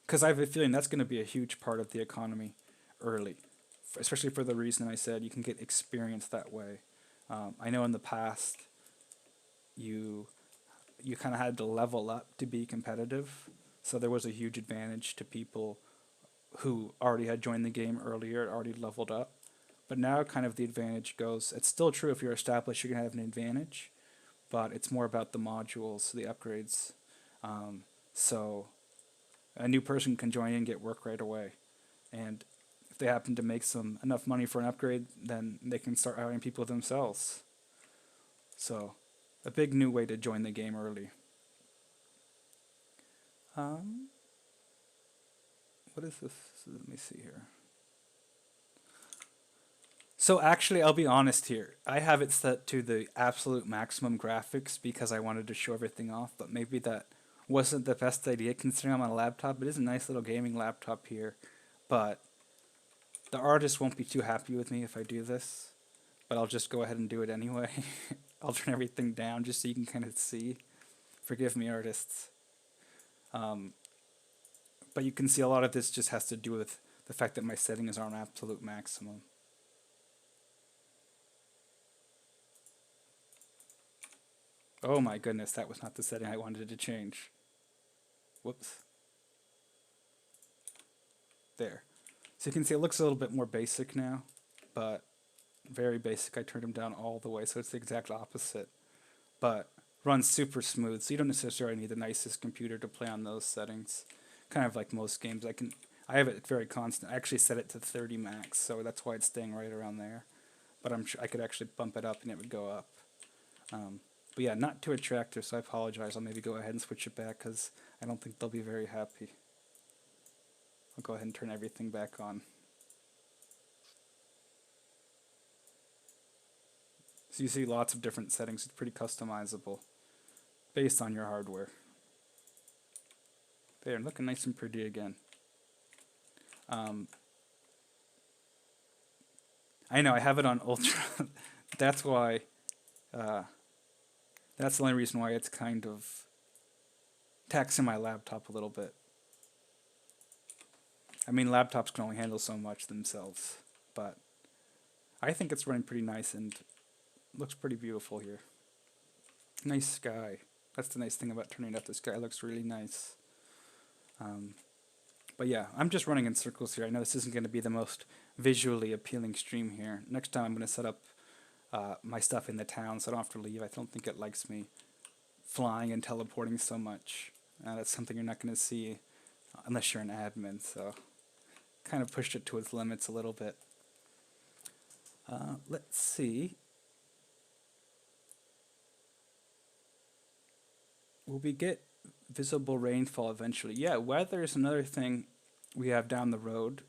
Because I have a feeling that's going to be a huge part of the economy early, especially for the reason I said you can get experience that way. I know in the past you you kind of had to level up to be competitive. So there was a huge advantage to people who already had joined the game earlier, already leveled up. But now, kind of the advantage goes. It's still true if you're established, you're gonna have an advantage, but it's more about the modules, the upgrades. So a new person can join in and get work right away, and if they happen to make some enough money for an upgrade, then they can start hiring people themselves. So a big new way to join the game early. Um, what is this? Let me see here. So actually, I'll be honest here. I have it set to the absolute maximum graphics because I wanted to show everything off, but maybe that wasn't the best idea considering I'm on a laptop. It is a nice little gaming laptop here, but the artist won't be too happy with me if I do this, but I'll just go ahead and do it anyway. I'll turn everything down just so you can kind of see. Forgive me, artists. Um, but you can see a lot of this just has to do with the fact that my settings are on absolute maximum. Oh my goodness, that was not the setting I wanted to change. Whoops. there. So you can see it looks a little bit more basic now, but very basic. I turned them down all the way, so it's the exact opposite. But runs super smooth, so you don't necessarily need the nicest computer to play on those settings. Kind of like most games, I have it very constant. I actually set it to 30 max, so that's why it's staying right around there. But I'm sure I could actually bump it up and it would go up. But yeah, not too attractive, so I apologize. I'll maybe go ahead and switch it back because I don't think they'll be very happy. I'll go ahead and turn everything back on. So you see lots of different settings. It's pretty customizable based on your hardware. There, looking nice and pretty again. I know, I have it on Ultra. That's why, that's the only reason why it's kind of taxing my laptop a little bit. I mean, laptops can only handle so much themselves, but I think it's running pretty nice and looks pretty beautiful here. Nice sky. That's the nice thing about turning up. The sky looks really nice. But yeah, I'm just running in circles here. I know this isn't going to be the most visually appealing stream here. Next time I'm going to set up my stuff in the town so I don't have to leave. I don't think it likes me flying and teleporting so much. That's something you're not going to see unless you're an admin, so kind of pushed it to its limits a little bit. Let's see. Will we get visible rainfall eventually? Yeah, weather is another thing we have down the road.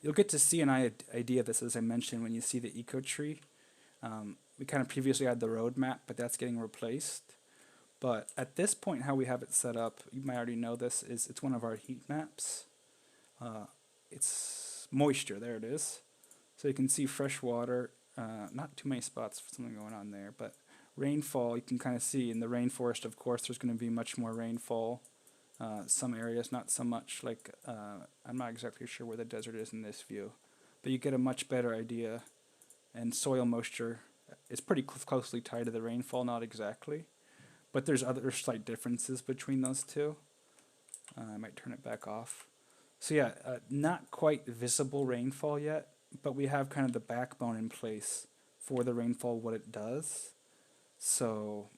You'll get to see an idea of this, as I mentioned, when you see the eco tree. We kind of previously had the road map, but that's getting replaced. But at this point, how we have it set up, you might already know this, is it's one of our heat maps. It's moisture, there it is. So you can see fresh water, not too many spots for something going on there, but rainfall, you can kind of see in the rainforest, of course, there's going to be much more rainfall. Some areas, not so much, like, I'm not exactly sure where the desert is in this view, but you get a much better idea. And soil moisture is pretty closely tied to the rainfall, not exactly, but there's other slight differences between those two. I might turn it back off. So yeah, not quite visible rainfall yet, but we have kind of the backbone in place for the rainfall, what it does. So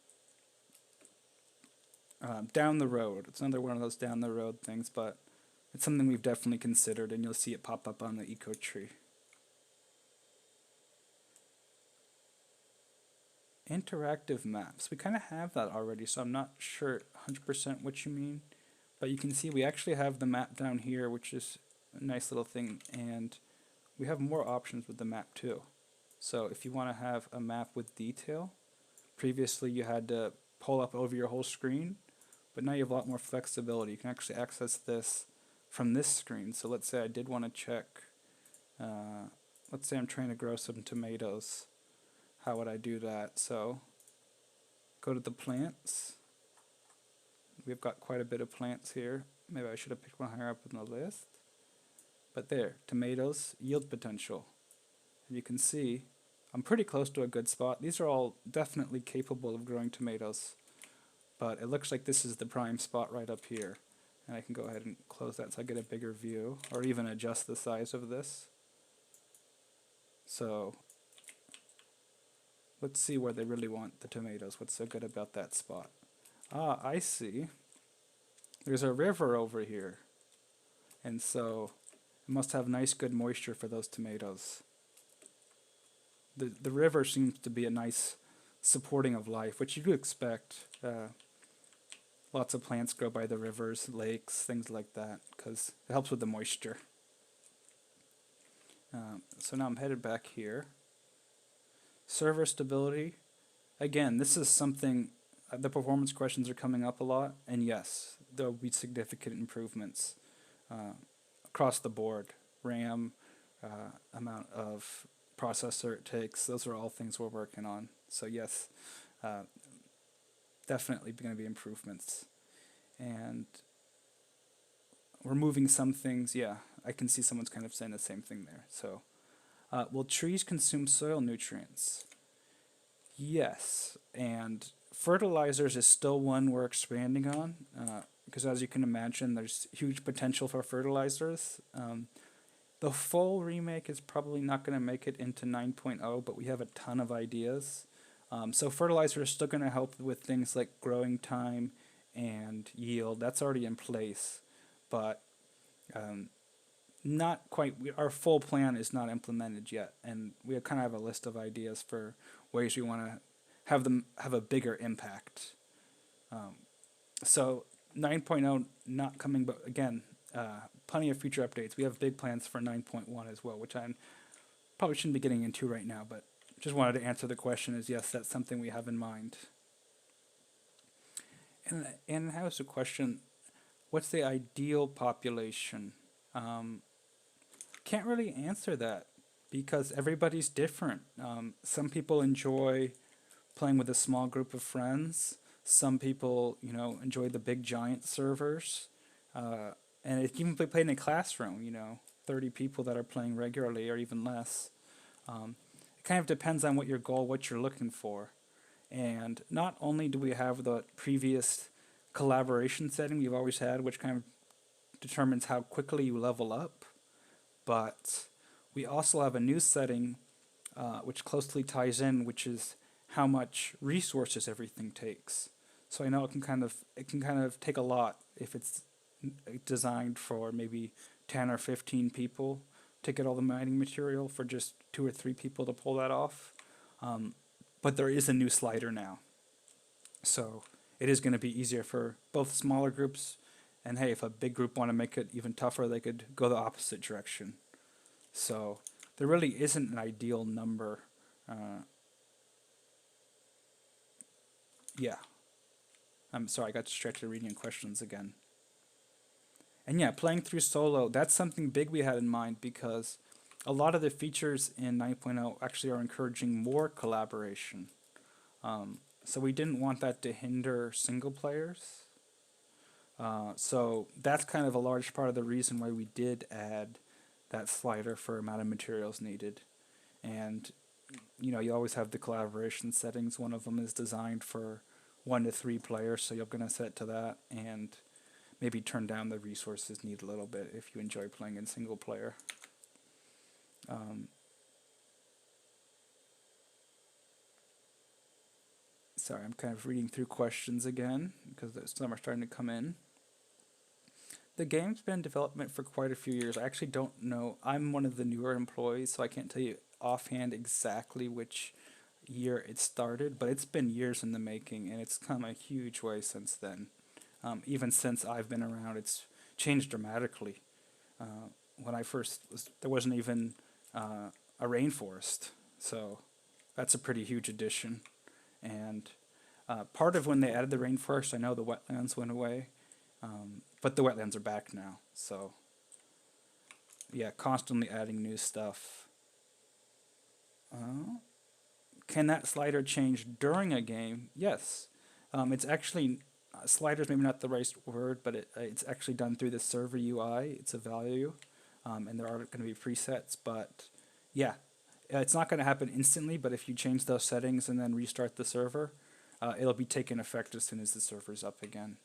down the road, it's another one of those down the road things, but it's something we've definitely considered, and you'll see it pop up on the eco tree. Interactive maps. We kind of have that already, so I'm not sure 100% what you mean. But you can see we actually have the map down here, which is a nice little thing, and we have more options with the map too. So if you want to have a map with detail, previously you had to pull up over your whole screen, but now you have a lot more flexibility. You can actually access this from this screen. So let's say I did want to check, let's say I'm trying to grow some tomatoes. How would I do that? So go to the plants. We've got quite a bit of plants here. Maybe I should have picked one higher up in the list. But there, tomatoes, yield potential. And you can see I'm pretty close to a good spot. These are all definitely capable of growing tomatoes. But it looks like this is the prime spot right up here. And I can go ahead and close that so I get a bigger view, or even adjust the size of this. So let's see where they really want the tomatoes. What's so good about that spot? Ah, I see. There's a river over here. And so it must have nice good moisture for those tomatoes. The river seems to be a nice supporting of life, which you do expect. Lots of plants grow by the rivers, lakes, things like that, because it helps with the moisture. So now I'm headed back here. Server stability. Again, this is something, the performance questions are coming up a lot, and yes, there will be significant improvements across the board. RAM, amount of processor it takes, those are all things we're working on. So yes, definitely going to be improvements. And removing some things, yeah, I can see someone's kind of saying the same thing there. So, will trees consume soil nutrients? Yes, and fertilizers is still one we're expanding on, because as you can imagine, there's huge potential for fertilizers. The full remake is probably not going to make it into 9.0, but we have a ton of ideas. So fertilizer is still going to help with things like growing time and yield. That's already in place, but um, not quite. Our full plan is not implemented yet, and we kind of have a list of ideas for ways we want to have them have a bigger impact. Um, so 9.0 not coming, but again, plenty of future updates. We have big plans for 9.1 as well, which I probably shouldn't be getting into right now, but just wanted to answer the question is yes, that's something we have in mind. And how's the question? What's the ideal population? Um, can't really answer that because everybody's different. Some people enjoy playing with a small group of friends. Some people, enjoy the big giant servers. Uh, and it can be played in a classroom, 30 people that are playing regularly or even less. It kind of depends on what your goal, what you're looking for. And not only do we have the previous collaboration setting we've always had, which kind of determines how quickly you level up, but we also have a new setting which closely ties in, which is how much resources everything takes. So I know it can kind of take a lot if it's designed for maybe 10 or 15 people to get all the mining material for just 2 or 3 people to pull that off. Um, but there is a new slider now. So it is going to be easier for both smaller groups. And hey, if a big group want to make it even tougher, they could go the opposite direction. So there really isn't an ideal number. Uh, yeah, I'm sorry, I got distracted reading questions again. And yeah, playing through solo, that's something big we had in mind because a lot of the features in 9.0 actually are encouraging more collaboration. So we didn't want that to hinder single players. So that's kind of a large part of the reason why we did add that slider for amount of materials needed. And you always have the collaboration settings. One of them is designed for 1 to 3 players, so you're going to set it to that and maybe turn down the resources need a little bit if you enjoy playing in single player. Um, sorry, I'm kind of reading through questions again because some are starting to come in. The game's been in development for quite a few years. I actually don't know. I'm one of the newer employees, so I can't tell you offhand exactly which year it started, but it's been years in the making, and it's come a huge way since then. Even since I've been around, it's changed dramatically. When I first was, there wasn't even a rainforest, so that's a pretty huge addition. And part of when they added the rainforest, I know the wetlands went away, but the wetlands are back now. So yeah, constantly adding new stuff. Can that slider change during a game? Yes. It's actually sliders maybe not the right word, but it's actually done through the server UI. It's a value, and there are going to be presets. But yeah, it's not going to happen instantly. But if you change those settings and then restart the server, it'll be taking effect as soon as the server's up again.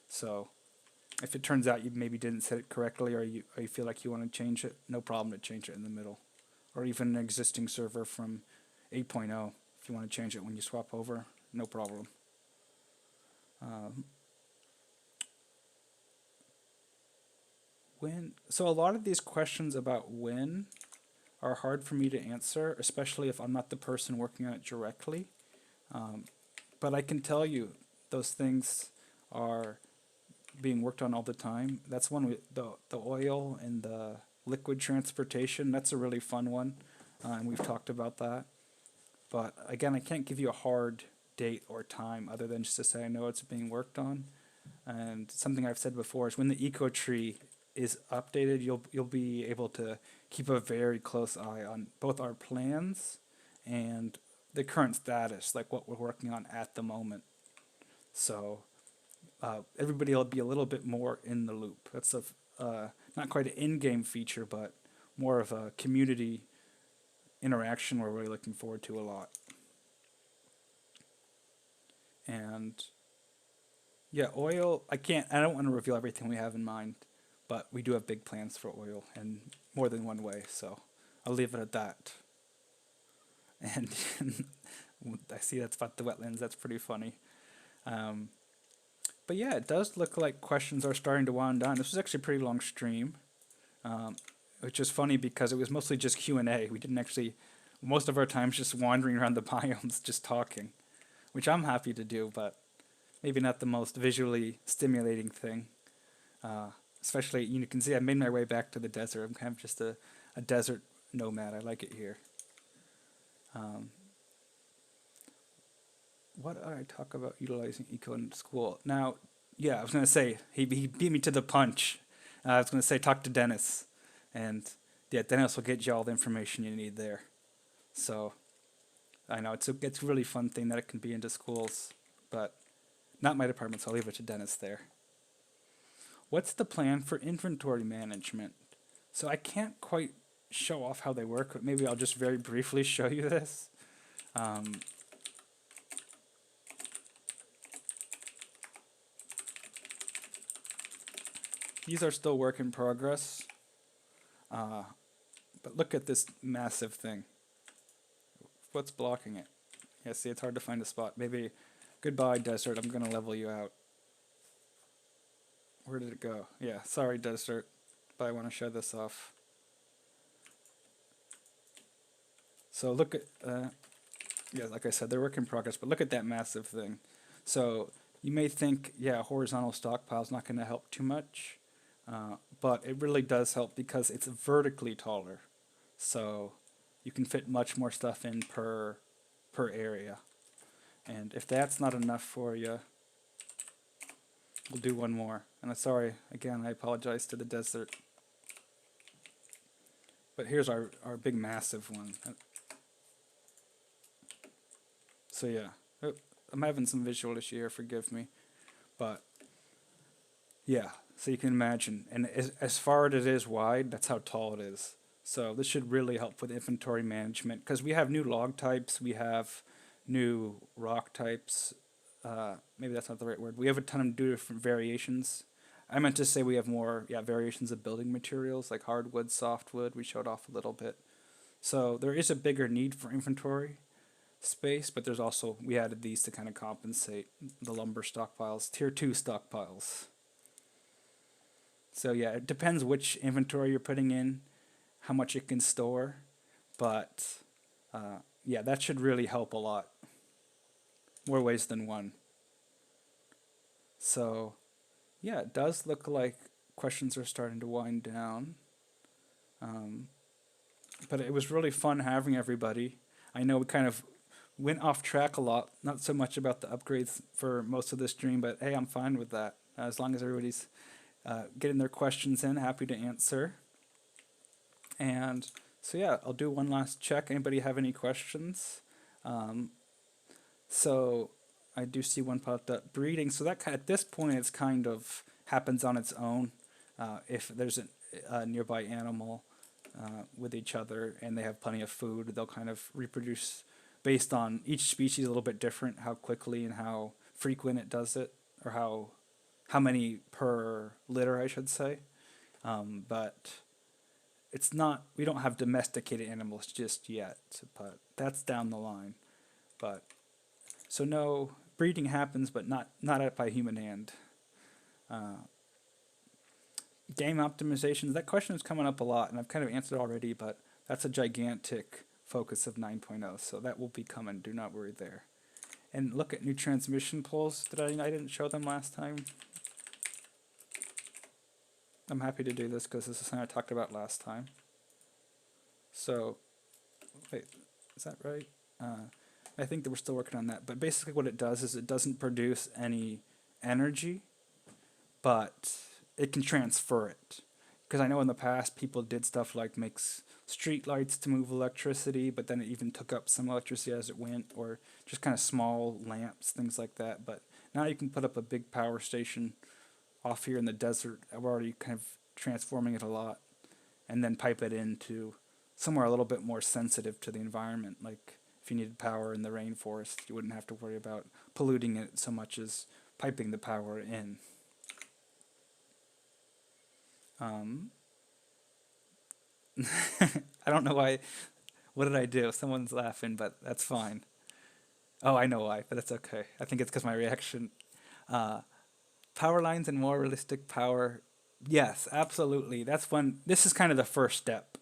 So if it turns out you maybe didn't set it correctly, or you feel like you want to change it, no problem to change it in the middle, or even an existing server from 8.0. If you want to change it when you swap over, no problem. Um, so a lot of these questions about when are hard for me to answer, especially if I'm not the person working on it directly. Um, but I can tell you those things are being worked on all the time. That's one with the oil and the liquid transportation. That's a really fun one, and we've talked about that. But again, I can't give you a hard date or time other than just to say I know it's being worked on. And something I've said before is when the eco tree is updated, you'll be able to keep a very close eye on both our plans and the current status, like what we're working on at the moment. So everybody will be a little bit more in the loop. That's not quite an in-game feature, but more of a community interaction we're really looking forward to a lot. And yeah, oil, I don't want to reveal everything we have in mind, but we do have big plans for oil and more than one way, so I'll leave it at that. And I see that's about the wetlands. That's pretty funny. Um, but yeah, it does look like questions are starting to wind down. This was actually a pretty long stream, um, which is funny because it was mostly just Q&A. We didn't actually, most of our time's just wandering around the biomes, just talking, which I'm happy to do, but maybe not the most visually stimulating thing. Especially, you can see I made my way back to the desert. I'm kind of just a desert nomad. I like it here. Um, what did I talk about utilizing eco in school? Now, yeah, I was going to say, he beat me to the punch. I was going to say, talk to Dennis. And yeah, Dennis will get you all the information you need there. So I know it's a really fun thing that it can be into schools, but not my department, so I'll leave it to Dennis there. What's the plan for inventory management? So I can't quite show off how they work, but maybe I'll just very briefly show you this. Um, these are still work in progress, but look at this massive thing. What's blocking it? Yeah, see, it's hard to find a spot. Maybe, goodbye, desert, I'm going to level you out. Where did it go? Yeah, sorry, desert, but I want to show this off. So look at, yeah, like I said, they're work in progress, but look at that massive thing. So you may think, yeah, horizontal stockpile's not going to help too much, but it really does help because it's vertically taller. So you can fit much more stuff in per area. And if that's not enough for you, we'll do one more. And I'm sorry, again, I apologize to the desert. But here's our big massive one. So yeah, I'm having some visual issue here, forgive me. But yeah, so you can imagine. And as far as it is wide, that's how tall it is. So this should really help with inventory management because we have new log types, we have new rock types. Maybe that's not the right word. We have a ton of different variations. I meant to say we have more, yeah, variations of building materials like hardwood, softwood. We showed off a little bit. So there is a bigger need for inventory space, but there's also, we added these to kind of compensate the lumber stockpiles, tier 2 stockpiles. So yeah, it depends which inventory you're putting in, how much it can store, but yeah, that should really help a lot. More ways than one. So yeah, it does look like questions are starting to wind down. But it was really fun having everybody. I know we kind of went off track a lot, not so much about the upgrades for most of the stream, but hey, I'm fine with that. As long as everybody's getting their questions in, happy to answer. And so yeah, I'll do one last check. Anybody have any questions? So I do see one popped up. Breeding, so that at this point it's kind of happens on its own. If there's a nearby animal with each other and they have plenty of food, they'll kind of reproduce based on each species a little bit different, how quickly and how frequent it does it, or how many per litter, I should say. But it's not, we don't have domesticated animals just yet, but that's down the line. But so no, breeding happens, but not by human hand. Game optimizations, that question is coming up a lot, and I've kind of answered already, but that's a gigantic focus of 9.0, so that will be coming, do not worry there. And look at new transmission poles. I didn't show them last time. I'm happy to do this because this is something I talked about last time. So, wait, is that right? I think that we're still working on that, but basically what it does is it doesn't produce any energy, but it can transfer it. Because I know in the past people did stuff like makes street lights to move electricity, but then it even took up some electricity as it went, or just kind of small lamps, things like that. But now you can put up a big power station off here in the desert. We're already kind of transforming it a lot, and then pipe it into somewhere a little bit more sensitive to the environment. Like if you needed power in the rainforest, you wouldn't have to worry about polluting it so much as piping the power in. Um, I don't know why. What did I do? Someone's laughing, but that's fine. Oh, I know why, but that's okay. I think it's because my reaction. Uh, Power lines and more realistic power. Yes, absolutely. That's when this is kind of the first step.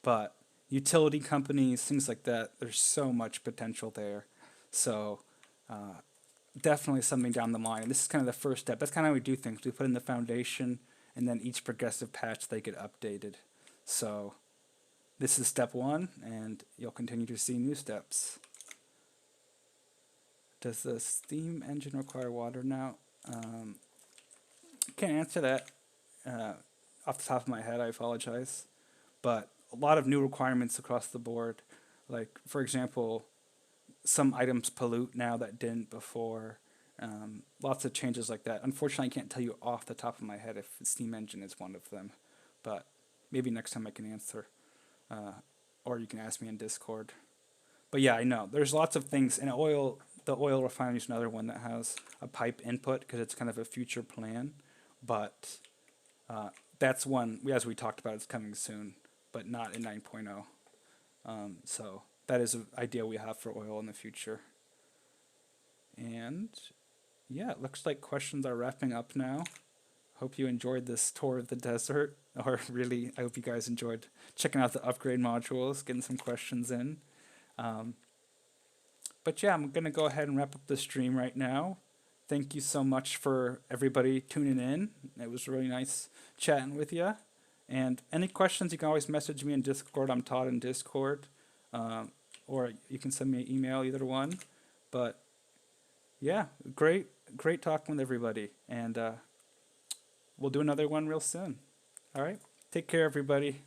But utility companies, things like that, there's so much potential there. So definitely something down the line. And this is kind of the first step. That's kind of how we do things. We put in the foundation, and then each progressive patch they get updated. So this is step one, and you'll continue to see new steps. Does the steam engine require water now? Can't answer that uh, off the top of my head. I apologize, but a lot of new requirements across the board. Like for example, some items pollute now that didn't before. Lots of changes like that. Unfortunately, I can't tell you off the top of my head if the steam engine is one of them, but maybe next time I can answer, uh, or you can ask me in Discord. But yeah, I know there's lots of things. And oil, the oil refinery is another one that has a pipe input because it's kind of a future plan. But that's one, as we talked about, it's coming soon, but not in 9.0. So that is an idea we have for oil in the future. And yeah, it looks like questions are wrapping up now. Hope you enjoyed this tour of the desert, or really, I hope you guys enjoyed checking out the upgrade modules, getting some questions in. Um, but yeah, I'm going to go ahead and wrap up the stream right now. Thank you so much for everybody tuning in. It was really nice chatting with you. And any questions, you can always message me in Discord. I'm Todd in Discord. Or you can send me an email, either one. But yeah, great talking with everybody. And we'll do another one real soon. All right. Take care, everybody.